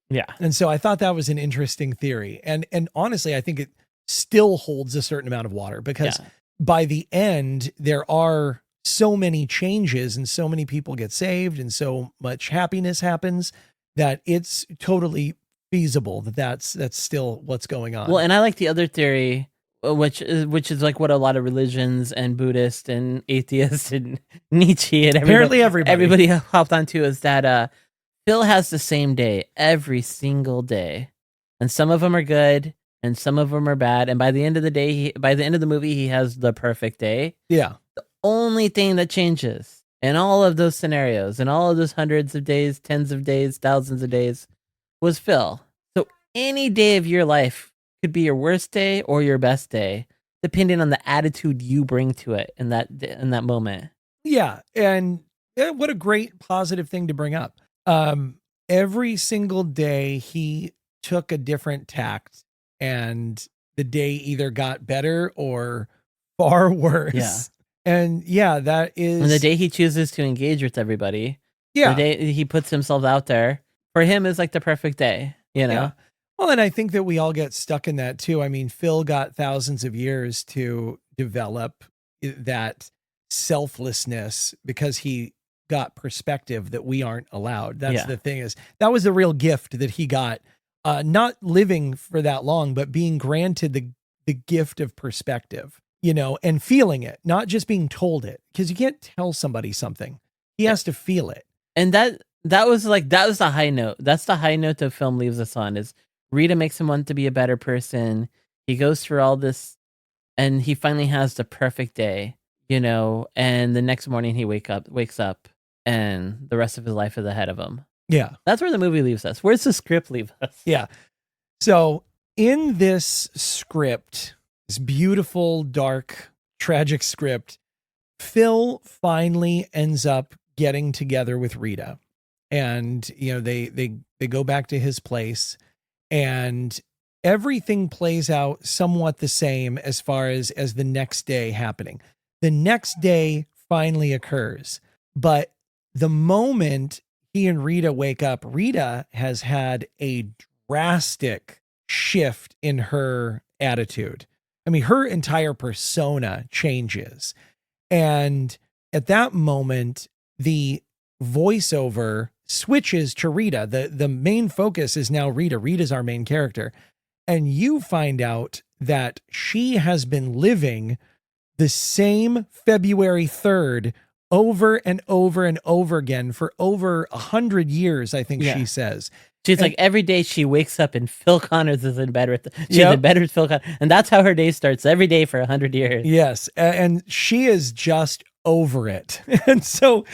Yeah. And so I thought that was an interesting theory. And honestly, I think it still holds a certain amount of water, because by the end, there are so many changes and so many people get saved and so much happiness happens that it's totally feasible that that's still what's going on. Well, and I like the other theory, which is like what a lot of religions and Buddhists and atheists and Nietzsche and Apparently everybody hopped onto, is that Phil has the same day every single day, and some of them are good and some of them are bad. And by the end of the day, by the end of the movie, he has the perfect day. Yeah. The only thing that changes in all of those scenarios and all of those hundreds of days, tens of days, thousands of days was Phil. So any day of your life could be your worst day or your best day, depending on the attitude you bring to it in that moment. Yeah. And what a great positive thing to bring up. Every single day he took a different tact, and the day either got better or far worse. Yeah. And yeah, that is. And the day he chooses to engage with everybody, yeah, the day he puts himself out there, for him is like the perfect day, you know? Yeah. Well, and I think that we all get stuck in that too. I mean, Phil got thousands of years to develop that selflessness because he got perspective that we aren't allowed. That's the thing, is that was the real gift that he got, not living for that long, but being granted the gift of perspective, you know, and feeling it, not just being told it, because you can't tell somebody something. He has to feel it. And that was the high note. That's the high note the film leaves us on, is Rita makes him want to be a better person. He goes through all this and he finally has the perfect day, you know, and the next morning he wakes up and the rest of his life is ahead of him. Yeah. That's where the movie leaves us. Where's the script leave us? Yeah. So in this script, this beautiful, dark, tragic script, Phil finally ends up getting together with Rita, and, you know, they go back to his place, and everything plays out somewhat the same as far as the next day happening. The next day finally occurs, but the moment he and Rita wake up, Rita has had a drastic shift in her attitude. I mean, her entire persona changes. And at that moment, the voiceover switches to Rita. The main focus is now Rita. Rita's our main character. And you find out that she has been living the same February 3rd over and over and over again for over 100 years, I think she says. She's like, every day she wakes up and Phil Connors is in bed with she's in bed with Phil Connors. And that's how her day starts every day for 100 years. Yes. And she is just over it. And so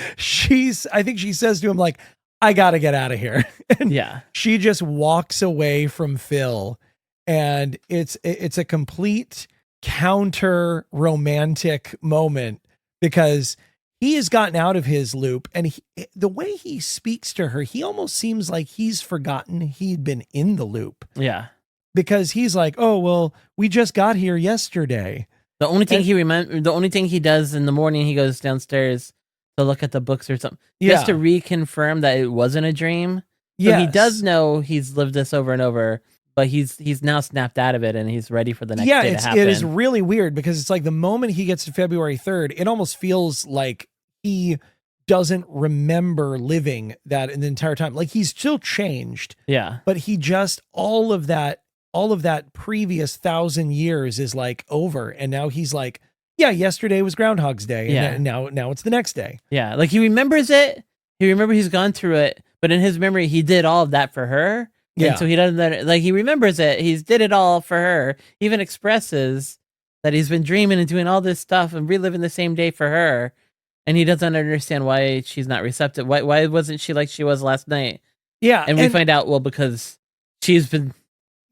I think she says to him, like, I got to get out of here. And she just walks away from Phil. And it's a complete counter romantic moment, because he has gotten out of his loop, and the way he speaks to her, he almost seems like he's forgotten he'd been in the loop. Yeah. Because he's like, oh, well, we just got here yesterday. The only thing the only thing he does in the morning, he goes downstairs to look at the books or something. Just to reconfirm that it wasn't a dream. So he does Yes. know he's lived this over and over, but he's now snapped out of it and he's ready for the next Yeah, day to happen. it is really weird because it's like the moment he gets to February 3rd, it almost feels like he doesn't remember living that in the entire time. Like he's still changed. Yeah. But he just all of that previous 1,000 years is like over. And now he's like, yeah, yesterday was Groundhog's Day. Yeah. And now it's the next day. Yeah. Like he remembers it. He remembers he's gone through it, but in his memory, he did all of that for her. Yeah. And so he doesn't, like, he remembers it. He's did it all for her. He even expresses that he's been dreaming and doing all this stuff and reliving the same day for her. And he doesn't understand why she's not receptive. Why wasn't she like she was last night? Yeah. And we find out, well, because she's been,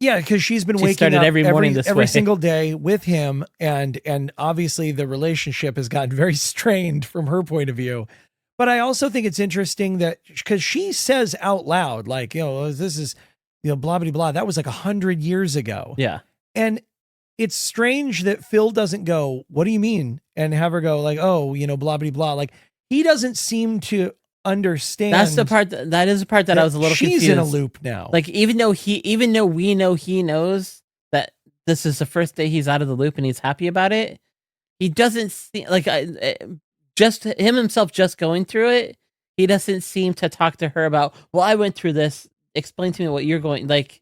yeah, because she's been She waking started up every morning this every way. single day with him, and obviously the relationship has gotten very strained from her point of view. But I also think it's interesting that because she says out loud, like, this is, blah blah blah. That was like 100 years ago. yeah. And it's strange that Phil doesn't go, what do you mean? And have her go like, oh, blah blah blah. Like he doesn't seem to understand. That's the part that is the part that I was a little she's confused. in a loop now. Like even though we know he knows that this is the first day he's out of the loop and he's happy about it, he doesn't see like just him himself just going through it. He doesn't seem to talk to her about, well, I went through this. Explain to me what you're going like.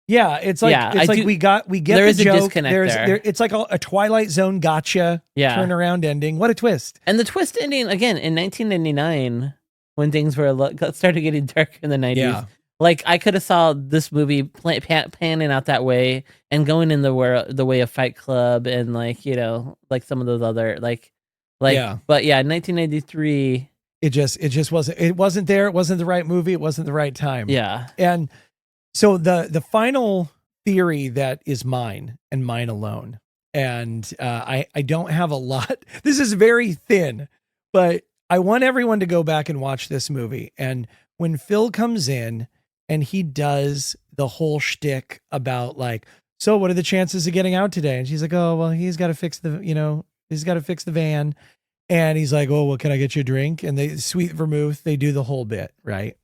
Yeah, it's like we get there the is joke. a disconnect there. It's like a Twilight Zone gotcha turnaround ending. What a twist! And the twist ending again in 1999 when things were started getting dark in the 90s. Yeah. Like I could have saw this movie panning out that way and going in the way of Fight Club and like like some of those other Yeah. But yeah, 1993. It just wasn't. It wasn't there. It wasn't the right movie. It wasn't the right time. Yeah. And so the final theory that is mine and mine alone, and I don't have a lot. This is very thin, but I want everyone to go back and watch this movie. And when Phil comes in and he does the whole shtick about like, so what are the chances of getting out today? And she's like, oh well, he's got to fix the van. And he's like, oh, well, can I get you a drink? And they sweet vermouth, they do the whole bit, right?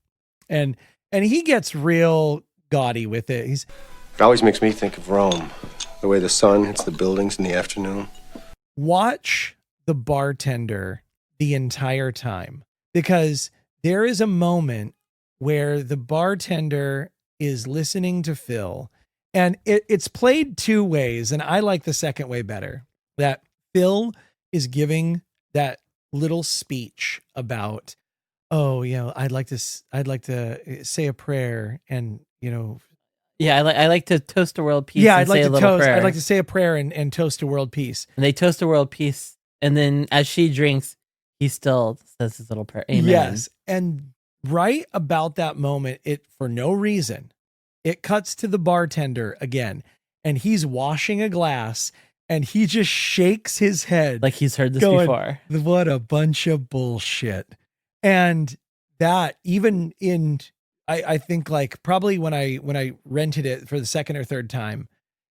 And he gets real gaudy with it. It always makes me think of Rome, the way the sun hits the buildings in the afternoon. Watch the bartender the entire time, because there is a moment where the bartender is listening to Phil, and it's played two ways, and I like the second way better. That Phil is giving that little speech about, oh, I'd like to say a prayer, and Yeah, I like to toast a world peace. yeah, and I'd like say to a little toast. prayer. I'd like to say a prayer and toast to world peace. And they toast a world peace, and then as she drinks, he still says his little prayer. Amen. Yes, and right about that moment, for no reason, it cuts to the bartender again, and he's washing a glass, and he just shakes his head like he's heard this going, before. What a bunch of bullshit. And that even in, I think like probably when I rented it for the second or third time,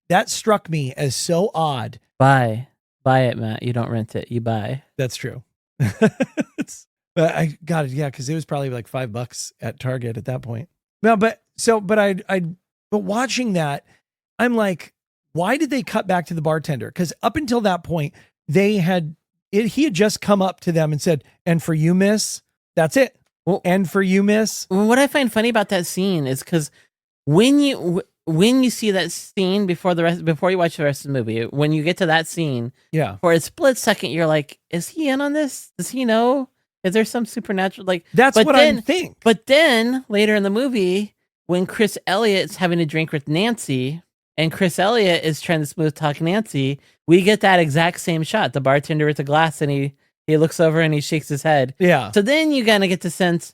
that struck me as so odd. Buy it, Matt. You don't rent it. You buy. That's true. But I got it. Yeah. Cause it was probably like $5 at Target at that point. No, but watching that, I'm like, why did they cut back to the bartender? Because up until that point, he had just come up to them and said, "And for you, miss, that's it. Well, and for you, miss." What I find funny about that scene is because when you see that scene before you watch the rest of the movie, when you get to that scene, yeah, for a split second, you're like, "Is he in on this? Does he know? Is there some supernatural like?" That's what I think. But then later in the movie, when Chris Elliott's having a drink with Nancy, and Chris Elliott is trying to smooth talk Nancy, we get that exact same shot. The bartender with the glass, and he looks over and he shakes his head. Yeah. So then you kind of get the sense,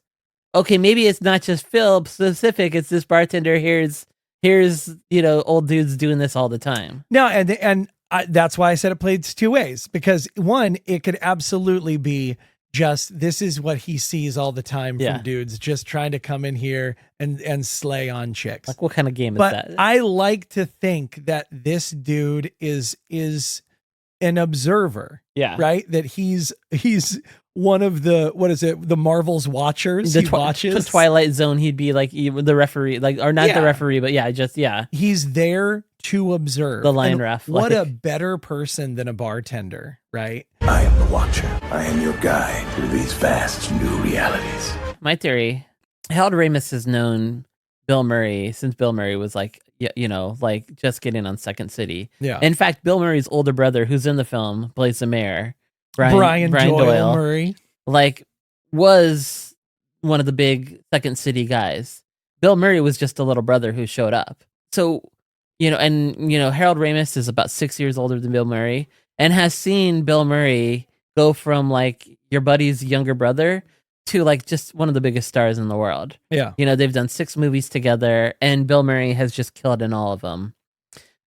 okay, maybe it's not just Phil specific. It's this bartender. Here's old dudes doing this all the time. No, and that's why I said it plays two ways, because one, it could absolutely be just this is what he sees all the time from dudes just trying to come in here and slay on chicks. Like what kind of game is but that? I like to think that this dude is an observer. Yeah. Right? That he's one of the, what is it? The Marvel's watchers. The He watches. Twilight Zone, he'd be like the referee, like, or not the referee, but he's there to observe. The line And ref. What a better person than a bartender, right? I am the Watcher. I am your guide through these vast new realities. My theory, Harold Ramis has known Bill Murray since Bill Murray was like, like just getting on Second City. Yeah. In fact, Bill Murray's older brother, who's in the film, plays the mayor, Brian Doyle Murray, like, was one of the big Second City guys. Bill Murray was just a little brother who showed up. So, Harold Ramis is about 6 years older than Bill Murray and has seen Bill Murray go from like your buddy's younger brother to like just one of the biggest stars in the world. Yeah. They've done 6 movies together and Bill Murray has just killed in all of them.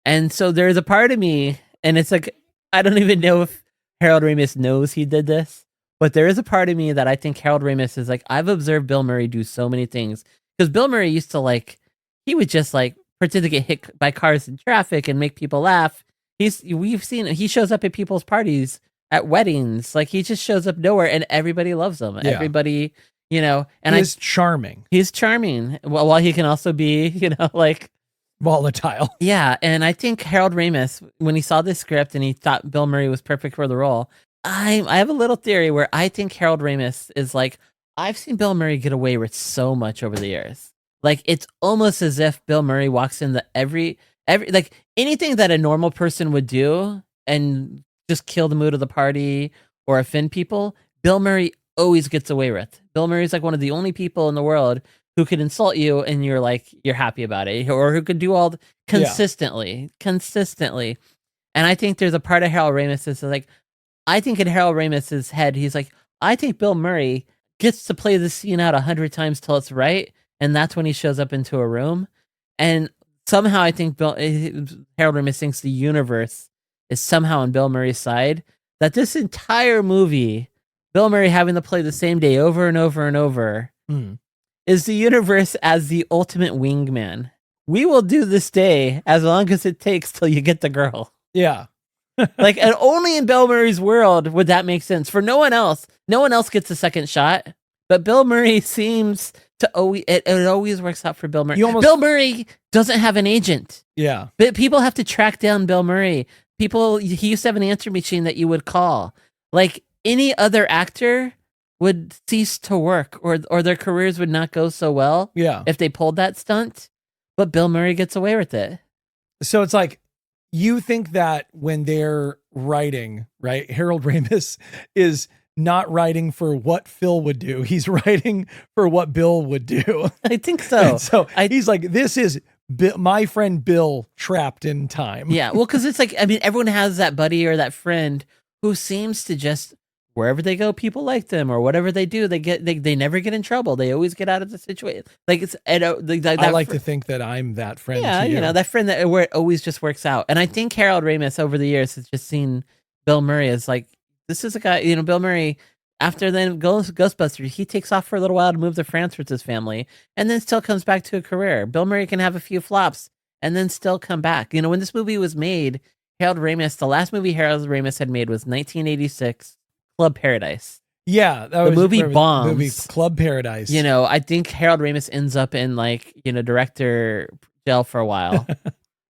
And so there's a part of me, and it's like, I don't even know if Harold Ramis knows he did this, but there is a part of me that I think Harold Ramis is like, I've observed Bill Murray do so many things. Because Bill Murray used to like, he would just like pretend to get hit by cars in traffic and make people laugh. We've seen, he shows up at people's parties, at weddings, like he just shows up nowhere and everybody loves him. Yeah. Everybody, and he's charming. He's charming. While he can also be, like volatile. Yeah. And I think Harold Ramis, when he saw this script and he thought Bill Murray was perfect for the role, I have a little theory where I think Harold Ramis is like, I've seen Bill Murray get away with so much over the years. Like, it's almost as if Bill Murray walks into every like anything that a normal person would do and just kill the mood of the party or offend people, Bill Murray always gets away with. Bill Murray's like one of the only people in the world who could insult you and you're happy about it, or who could do all consistently. And I think there's a part of Harold Ramis that's like, I think in Harold Ramis's head, he's like, I think Bill Murray gets to play the scene out 100 times till it's right. And that's when he shows up into a room. And somehow I think Harold Ramis thinks the universe is somehow on Bill Murray's side. That this entire movie, Bill Murray having to play the same day over and over and over, is the universe as the ultimate wingman. We will do this day as long as it takes till you get the girl. Yeah. And only in Bill Murray's world would that make sense. For no one else gets a second shot. But Bill Murray seems to always, it always works out for Bill Murray. Bill Murray doesn't have an agent. Yeah. But people have to track down Bill Murray. He used to have an answer machine that you would call. Like any other actor would cease to work or their careers would not go so well. Yeah. If they pulled that stunt. But Bill Murray gets away with it. So it's like, you think that when they're writing, right, Harold Ramis is not writing for what Phil would do. He's writing for what Bill would do. I think so. And he's like, this is my friend Bill trapped in time. Yeah. Well, because it's like, I mean, everyone has that buddy or that friend who seems to just, wherever they go, people like them, or whatever they do, they never get in trouble. They always get out of the situation. Like it's, I like to think that I'm that friend. Yeah. To you. That friend where it always just works out. And I think Harold Ramis over the years has just seen Bill Murray as like, this is a guy, Bill Murray, after then Ghostbusters, he takes off for a little while to move to France with his family and then still comes back to a career. Bill Murray can have a few flops and then still come back. When this movie was made, the last movie Harold Ramis had made was 1986, Club Paradise. Yeah. The movie bombs. Movie Club Paradise. I think Harold Ramis ends up in director jail for a while.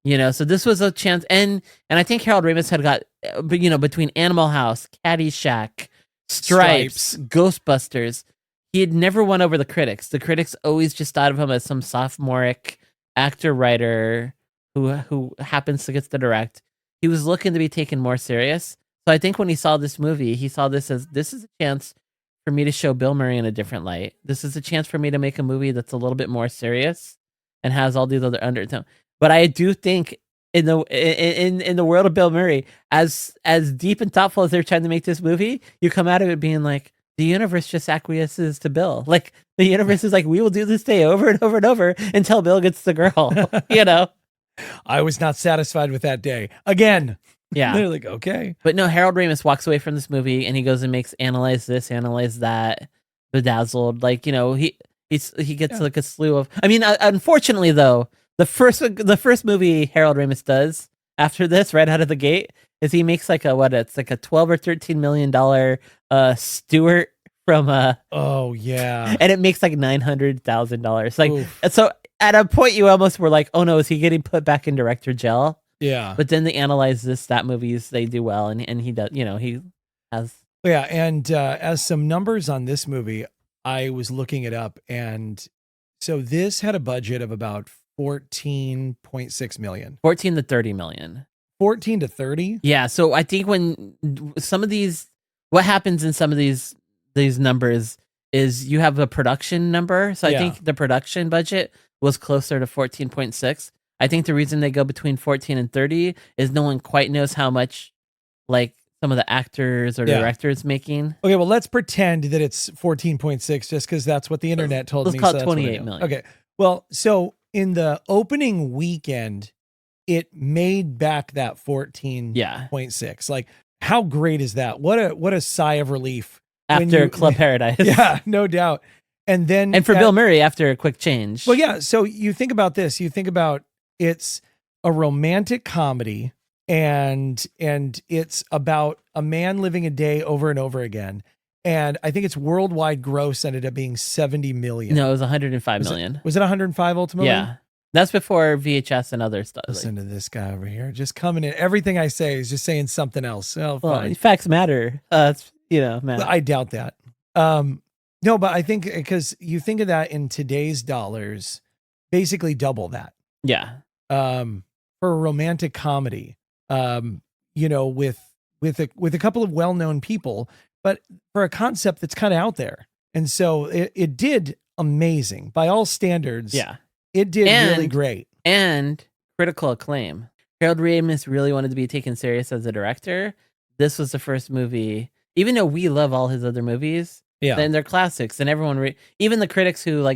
So this was a chance, and I think Harold Ramis had got, between Animal House, Caddyshack, Stripes, Ghostbusters, he had never won over the critics. The critics always just thought of him as some sophomoric actor-writer who happens to get to direct. He was looking to be taken more serious. So I think when he saw this movie, he saw this as, this is a chance for me to show Bill Murray in a different light. This is a chance for me to make a movie that's a little bit more serious and has all these other undertones. But I do think in the world of Bill Murray, as deep and thoughtful as they're trying to make this movie, you come out of it being like, the universe just acquiesces to Bill. Like the universe is like, we will do this day over and over and over until Bill gets the girl. I was not satisfied with that day again. Yeah. They're like, okay. But no, Harold Ramis walks away from this movie and he goes and makes Analyze This, Analyze That, Bedazzled. He gets like a slew of, I mean, unfortunately though, the first movie Harold Ramis does after this, right out of the gate, is he makes like it's like a 12 or 13 million dollar Stewart from Oh yeah. and it makes like $900,000. Like Oof. so at a point you almost were like, oh no, is he getting put back in director jail? Yeah. But then they analyze that movies, they do well, and he does, he has. Yeah, and as some numbers on this movie, I was looking it up, and so this had a budget of about 14.6 million. 14 to 30 million. 14 to 30? Yeah, so I think when some of these, what happens in some of these numbers is you have a production number. So I think the production budget was closer to 14.6. I think the reason they go between 14 and 30 is no one quite knows how much, like, some of the actors or directors making. Okay, well, let's pretend that it's 14.6 just because that's what the internet told me. Let's call so it that's what I 28 know. million. Okay, well, so in the opening weekend, it made back that 14.6. Like, how great is that? What a sigh of relief. After Club Paradise. Yeah, no doubt. And then... And for Bill Murray, after a quick change. Well, yeah, so you think about this. You think about it's a romantic comedy, and it's about a man living a day over and over again. And I think its worldwide gross ended up being 70 million. No, it was 105 million. Was it 105 ultimately? Yeah. That's before VHS and other stuff. Listen to this guy over here, just coming in. Everything I say is just saying something else. Oh, well, fine. Facts matter. Man. I doubt that. No, but I think because you think of that in today's dollars, basically double that. Yeah. For a romantic comedy, with a couple of well-known people, but for a concept that's kind of out there. And so it did amazing by all standards. Yeah. It did really great. And critical acclaim. Harold Ramis really wanted to be taken serious as a director. This was the first movie, even though we love all his other movies, then they're classics. And everyone, even the critics who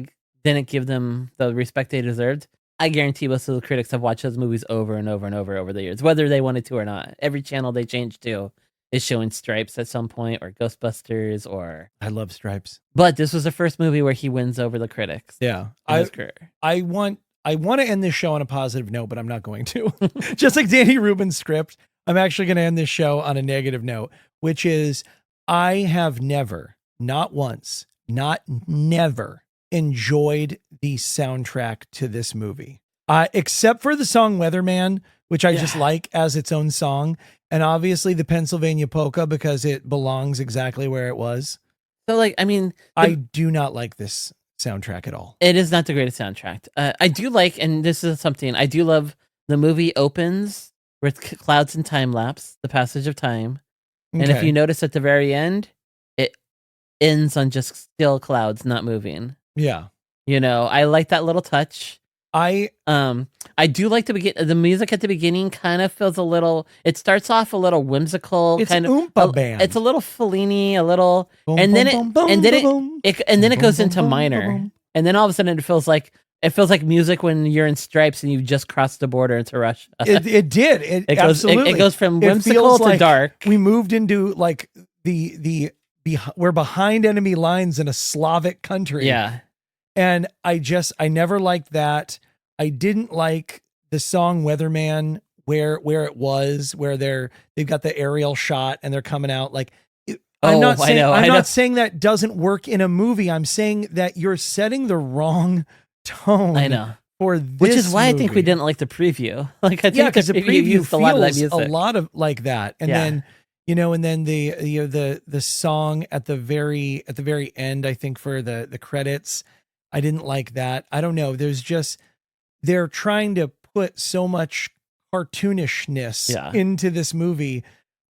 didn't give them the respect they deserved, I guarantee most of the critics have watched those movies over and over and over the years, whether they wanted to or not. Every channel they changed to is showing Stripes at some point, or Ghostbusters, or... I love Stripes. But this was the first movie where he wins over the critics. Yeah. In his career. I want to end this show on a positive note, but I'm not going to. Just like Danny Rubin's script, I'm actually going to end this show on a negative note, which is I have never, not once, not never enjoyed the soundtrack to this movie. Except for the song Weatherman, which I just like as its own song. And obviously the Pennsylvania Polka, because it belongs exactly where it was. So, I do not like this soundtrack at all. It is not the greatest soundtrack. I do like, and this is something, I do love, the movie opens with clouds and time lapse, the passage of time. And if you notice at the very end, it ends on just still clouds, not moving. Yeah. I like that little touch. I do like the music at the beginning kind of feels a little, it starts off a little whimsical. It's kind Oompa Band. It's a little Fellini, a little, Boom, and then boom, boom, boom, it goes into minor. And then all of a sudden it feels like music when you're in Stripes and you've just crossed the border into Russia. It did. It absolutely. It goes from whimsical to dark. We moved into we're behind enemy lines in a Slavic country. Yeah. And I never liked that. I didn't like the song Weatherman where it was, where they've got the aerial shot and they're coming out I'm not saying that doesn't work in a movie. I'm saying that you're setting the wrong tone. I know. For this Which is why movie. I think we didn't like the preview. I think because the preview used feels a lot of that music. a lot of like that. And then and then the song at the very end, I think for the credits, I didn't like that. I don't know. They're trying to put so much cartoonishness into this movie,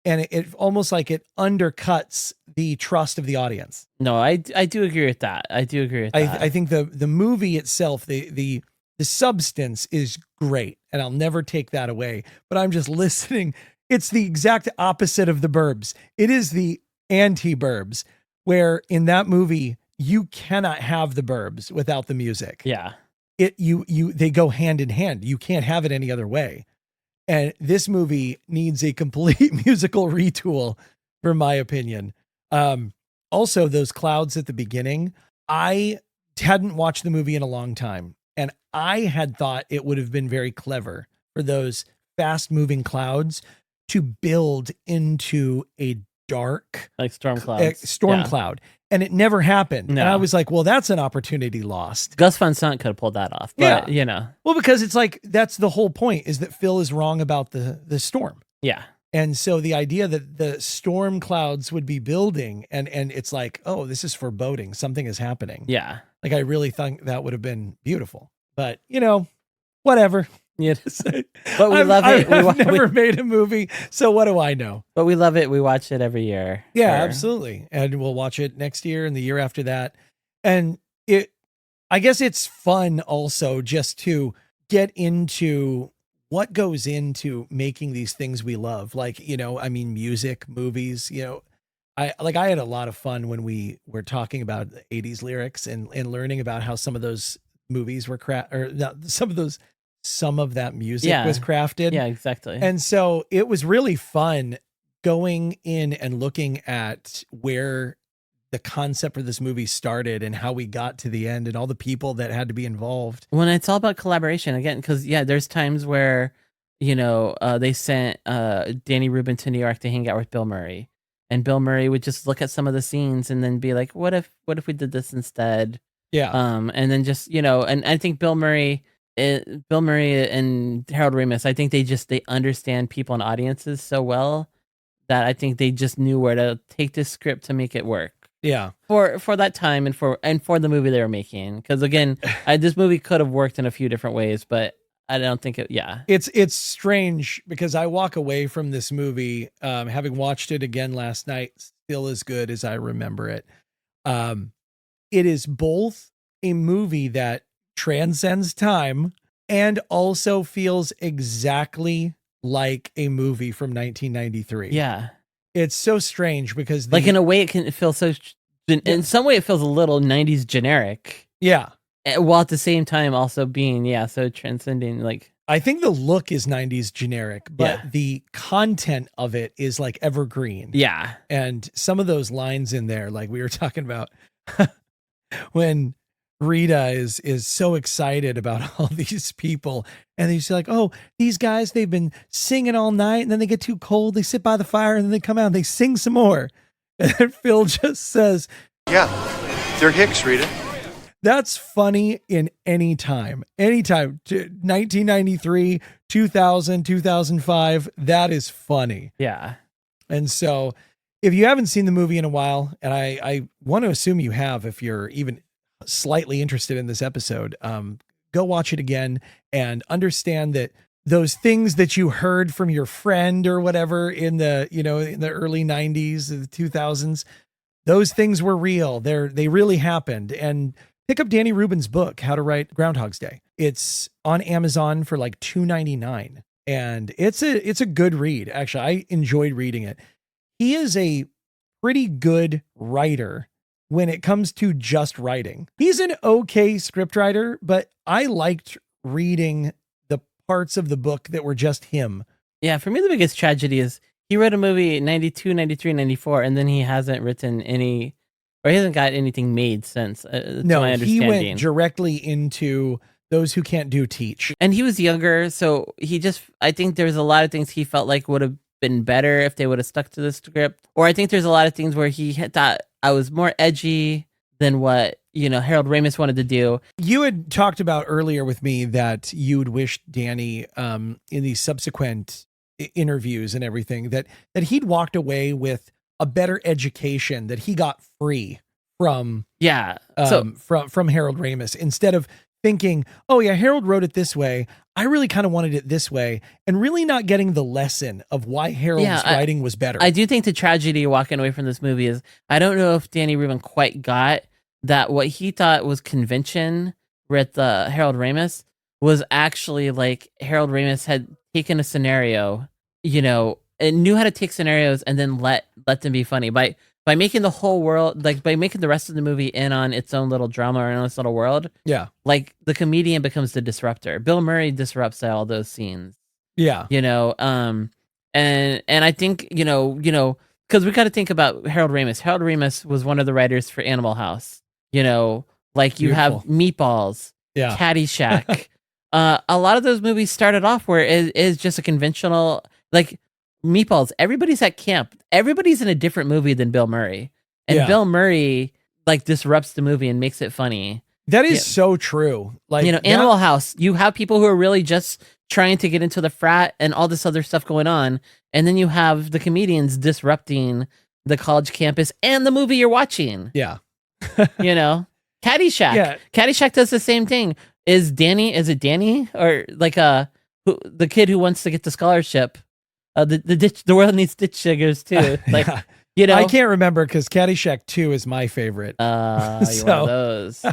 and it almost like it undercuts the trust of the audience. No, I do agree with that. I think the movie itself, the substance is great, and I'll never take that away. But I'm just listening. It's the exact opposite of the Burbs. It is the anti-Burbs, where in that movie you cannot have the Burbs without the music. Yeah. They go hand in hand. You can't have it any other way. And this movie needs a complete musical retool, for my opinion. Also, those clouds at the beginning, I hadn't watched the movie in a long time, and I had thought it would have been very clever for those fast moving clouds to build into a dark like storm clouds. cloud. And it never happened. No. And I was like, well, that's an opportunity lost. Gus Van Sant could have pulled that off, but you know. Well, because it's like, that's the whole point, is that Phil is wrong about the storm. Yeah. And so the idea that the storm clouds would be building and it's like, oh, this is foreboding. Something is happening. Yeah. Like, I really think that would have been beautiful, but you know, whatever. Yeah. But we love it. I've never made a movie, so what do I know? But we love it. We watch it every year. Yeah, absolutely. And we'll watch it next year and the year after that. And I guess it's fun also just to get into what goes into making these things we love. Like, you know, I mean, music, movies, you know, I had a lot of fun when we were talking about the 80s lyrics and learning about how some of those movies were some of that music was crafted. Yeah, exactly. And so it was really fun going in and looking at where the concept for this movie started and how we got to the end and all the people that had to be involved. When it's all about collaboration again, because there's times where, you know, they sent Danny Rubin to New York to hang out with Bill Murray, and Bill Murray would just look at some of the scenes and then be like, what if we did this instead? Yeah. And then just, you know, and I think Bill Murray and Harold Ramis, I think they understand people and audiences so well that I think they just knew where to take this script to make it work. Yeah. For that time and for the movie they were making. Because again, this movie could have worked in a few different ways, but I don't think it. Yeah. It's strange because I walk away from this movie, having watched it again last night, still as good as I remember it. It is both a movie that transcends time and also feels exactly like a movie from 1993. Yeah. It's so strange because like in a way it can feel so in some way it feels a little 90s generic. Yeah. While at the same time also being so transcending. Like I think the look is 90s generic, but the content of it is like evergreen. Yeah. And some of those lines in there, like we were talking about when Rita is so excited about all these people, and she's like, oh, these guys, they've been singing all night, and then they get too cold, they sit by the fire, and then they come out and they sing some more. And then Phil just says, yeah, they're Hicks, Rita. That's funny in any time. 1993, 2000, 2005, that is funny. Yeah. And so if you haven't seen the movie in a while, and I want to assume you have, if you're even slightly interested in this episode, go watch it again and understand that those things that you heard from your friend or whatever in the early 90s, the 2000s, those things were real. They really happened. And pick up Danny Rubin's book, How to Write Groundhog's Day. It's on Amazon for like $2.99. And it's a good read. Actually, I enjoyed reading it. He is a pretty good writer when it comes to just writing. He's an okay scriptwriter, but I liked reading the parts of the book that were just him. Yeah, for me, the biggest tragedy is he wrote a movie in 92, 93, 94, and then he hasn't written any, or he hasn't got anything made since, to my understanding. He went directly into Those Who Can't Do Teach. And he was younger, so I think there's a lot of things he felt like would have been better if they would have stuck to the script. Or I think there's a lot of things where he thought I was more edgy than what, Harold Ramis wanted to do. You had talked about earlier with me that you would wish Danny, in these subsequent interviews and everything, that he'd walked away with a better education, that he got free from from Harold Ramis, instead of thinking, oh yeah, Harold wrote it this way, I really kind of wanted it this way, and really not getting the lesson of why Harold's writing was better. I do think the tragedy walking away from this movie is, I don't know if Danny Rubin quite got that what he thought was convention with Harold Ramis was actually like Harold Ramis had taken a scenario, and knew how to take scenarios and then let them be funny by making the whole world, like by making the rest of the movie in on its own little drama or in its little world. Yeah. Like the comedian becomes the disruptor. Bill Murray disrupts all those scenes. Yeah. And I think, because we got to think about Harold Ramis. Harold Ramis was one of the writers for Animal House. Like you have Meatballs, Caddyshack. A lot of those movies started off where it is just a conventional, like Meatballs, everybody's at camp. Everybody's in a different movie than Bill Murray. And Yeah. Bill Murray like disrupts the movie and makes it funny. That is so true. Like, you know, Animal House, you have people who are really just trying to get into the frat and all this other stuff going on. And then you have the comedians disrupting the college campus and the movie you're watching. Yeah. You know, Caddyshack. Yeah. Caddyshack does the same thing. Is it Danny or like the kid who wants to get the scholarship? The world needs ditch diggers too. Like, Yeah. you know, I can't remember because Caddyshack 2 is my favorite. you're one of those.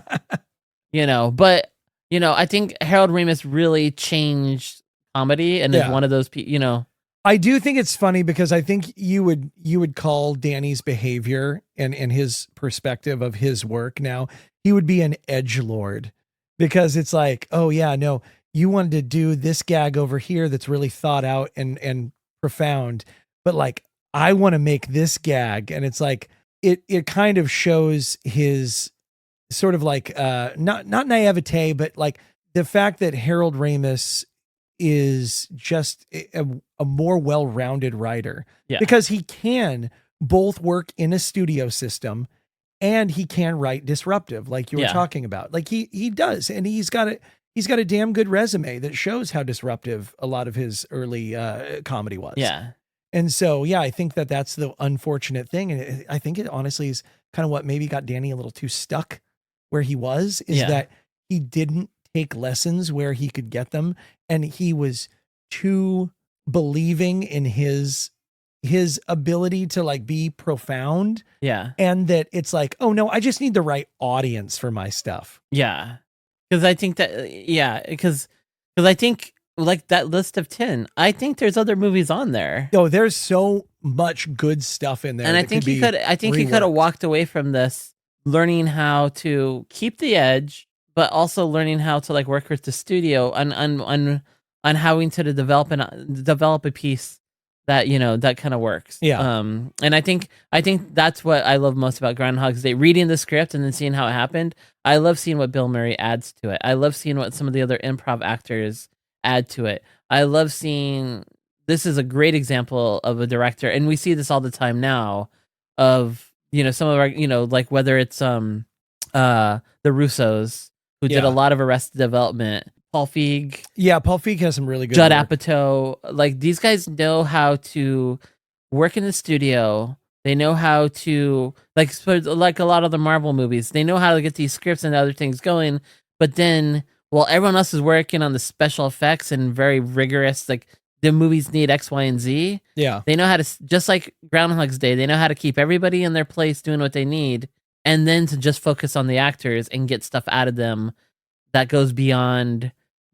You know, but you know, I think Harold Ramis really changed comedy and is one of those people. You know, I do think it's funny because I think you would call Danny's behavior and his perspective of his work now, he would be an edgelord, because it's like, oh yeah, no, you wanted to do this gag over here that's really thought out and profound, but like I want to make this gag, and it's like it kind of shows his sort of like not naivete, but like the fact that Harold Ramis is just a more well-rounded writer, because he can both work in a studio system and he can write disruptive, like you were talking about. Like he does, and he's got a damn good resume that shows how disruptive a lot of his early comedy was. Yeah. And so, yeah, I think that's the unfortunate thing. And I think it honestly is kind of what maybe got Danny a little too stuck where he was, is that he didn't take lessons where he could get them. And he was too believing in his ability to like be profound. Yeah. And that it's like, oh no, I just need the right audience for my stuff. Yeah. Because I think that, because I think like that list of 10, I think there's other movies on there. Oh, there's so much good stuff in there. And I think he could have walked away from this learning how to keep the edge, but also learning how to like work with the studio on having to develop a piece that, you know, that kind of works. Yeah. And I think that's what I love most about Groundhog's Day, reading the script and then seeing how it happened. I love seeing what Bill Murray adds to it. I love seeing what some of the other improv actors add to it. I love seeing, this is a great example of a director, and we see this all the time now, of, you know, some of our, you know, like whether it's the Russos, who did a lot of Arrested Development, Paul Feig. Yeah, Paul Feig has some really good Judd work. Apatow. Like, these guys know how to work in the studio. They know how to, like a lot of the Marvel movies, they know how to get these scripts and other things going. But then, while everyone else is working on the special effects and very rigorous, like the movies need X, Y, and Z. Yeah. They know how to, just like Groundhog's Day, they know how to keep everybody in their place doing what they need, and then to just focus on the actors and get stuff out of them that goes beyond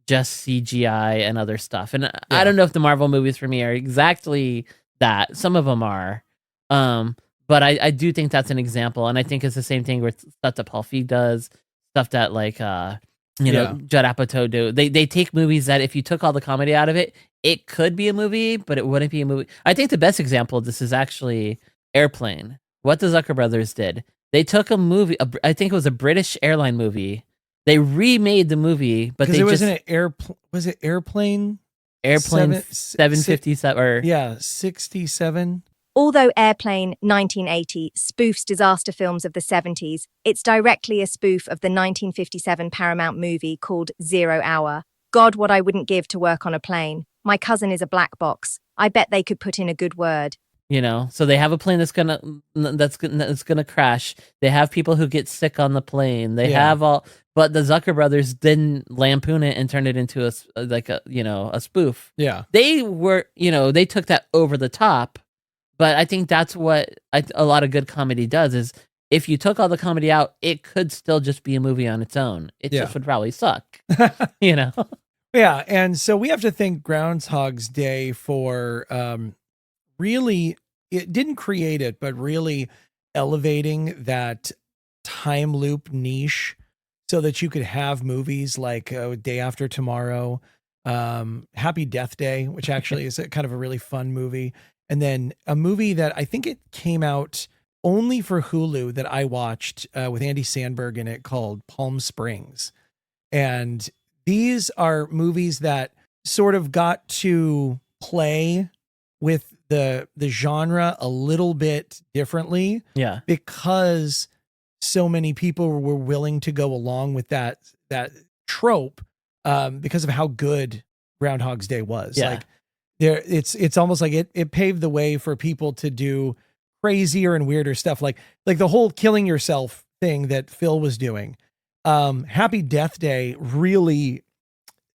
just CGI and other stuff. And I don't know if the Marvel movies for me are exactly that. Some of them are. But I do think that's an example. And I think it's the same thing with stuff that Paul Feig does, stuff that like, you know, Judd Apatow do. They take movies that if you took all the comedy out of it, it could be a movie, but it wouldn't be a movie. I think the best example of this is actually Airplane. What the Zucker brothers did. They took a movie, I think it was a British airline movie. They remade the movie, but they was it Airplane? Airplane 757 or 67. Although Airplane 1980 spoofs disaster films of the 70s, it's directly a spoof of the 1957 Paramount movie called 0 Hour. God, what I wouldn't give to work on a plane. My cousin is a black box. I bet they could put in a good word. You know, so they have a plane that's gonna crash. They have people who get sick on the plane. They have all, but the Zucker brothers didn't lampoon it and turn it into a spoof. Yeah, they were, you know, they took that over the top. But I think that's what a lot of good comedy does, is if you took all the comedy out, it could still just be a movie on its own. It just would probably suck, you know? Yeah, and so we have to thank Groundhog's Day for really, it didn't create it, but really elevating that time loop niche so that you could have movies like Day After Tomorrow, Happy Death Day, which actually is kind of a really fun movie. And then a movie that I think it came out only for Hulu that I watched with Andy Samberg in it, called Palm Springs. And these are movies that sort of got to play with the genre a little bit differently. Yeah. Because so many people were willing to go along with that trope because of how good Groundhog's Day was. Yeah. Like it's almost like it paved the way for people to do crazier and weirder stuff, like the whole killing yourself thing that Phil was doing. Happy Death Day really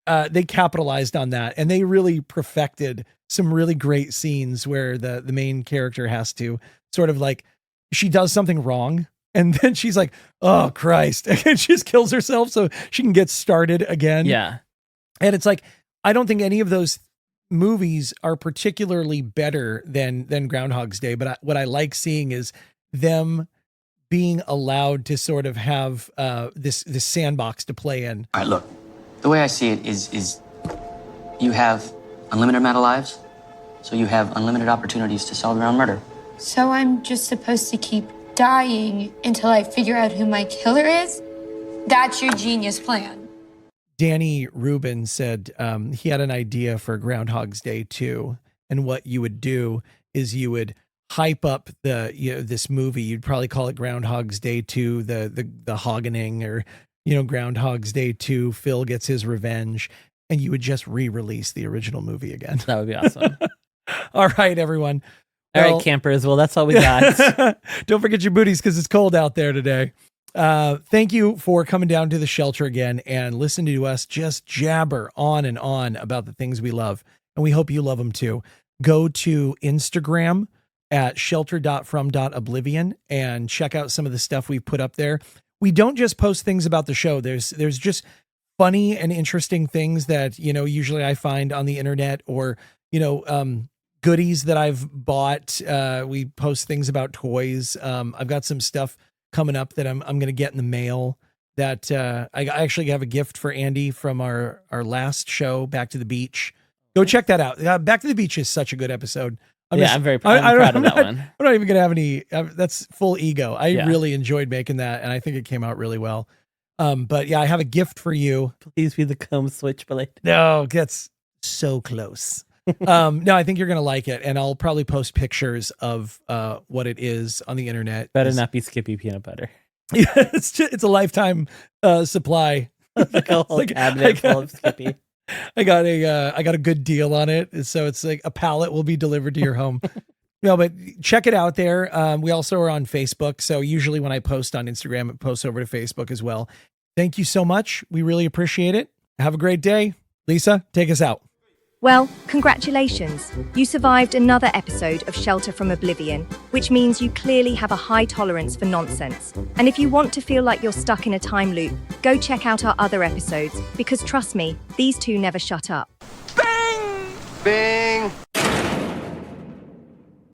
they capitalized on that, and they really perfected some really great scenes where the main character has to sort of like, she does something wrong and then she's like, oh Christ, and she just kills herself so she can get started again. Yeah. And it's like, I don't think any of those movies are particularly better than Groundhog's Day, but what I like seeing is them being allowed to sort of have this sandbox to play in. All right, look, the way I see it is you have unlimited amount of lives, so you have unlimited opportunities to solve your own murder. So I'm just supposed to keep dying until I figure out who my killer is? That's your genius plan. Danny Rubin said he had an idea for Groundhog's Day 2, and what you would do is you would hype up this movie. You'd probably call it Groundhog's Day 2, the hoggening, or Groundhog's Day 2, Phil gets his revenge, and you would just re-release the original movie again. That would be awesome. All right, everyone. All right, campers. Well, that's all we got. Don't forget your booties because it's cold out there today. Thank you for coming down to the shelter again and listening to us just jabber on and on about the things we love. And we hope you love them too. Go to Instagram at shelter.from.oblivion and check out some of the stuff we've put up there. We don't just post things about the show. There's just funny and interesting things that, usually I find on the internet, or, goodies that I've bought. We post things about toys. I've got some stuff coming up that I'm going to get in the mail that I actually have a gift for Andy from our last show, Back to the Beach. Go check that out. Back to the Beach is such a good episode. I'm very proud of that one. I'm not even going to have any, that's full ego. I really enjoyed making that, and I think it came out really well. But yeah, I have a gift for you. Please be the comb switchblade. No, that's so close. No, I think you're going to like it, and I'll probably post pictures of what it is on the internet. Better not be Skippy peanut butter. Yeah, it's a lifetime supply. Like a whole cabinet full of Skippy. I got a good deal on it, so it's like a pallet will be delivered to your home. No, but check it out there. We also are on Facebook, so usually when I post on Instagram, it posts over to Facebook as well. Thank you so much. We really appreciate it. Have a great day. Lisa, take us out. Well, congratulations. You survived another episode of Shelter from Oblivion, which means you clearly have a high tolerance for nonsense. And if you want to feel like you're stuck in a time loop, go check out our other episodes, because trust me, these two never shut up. Bing!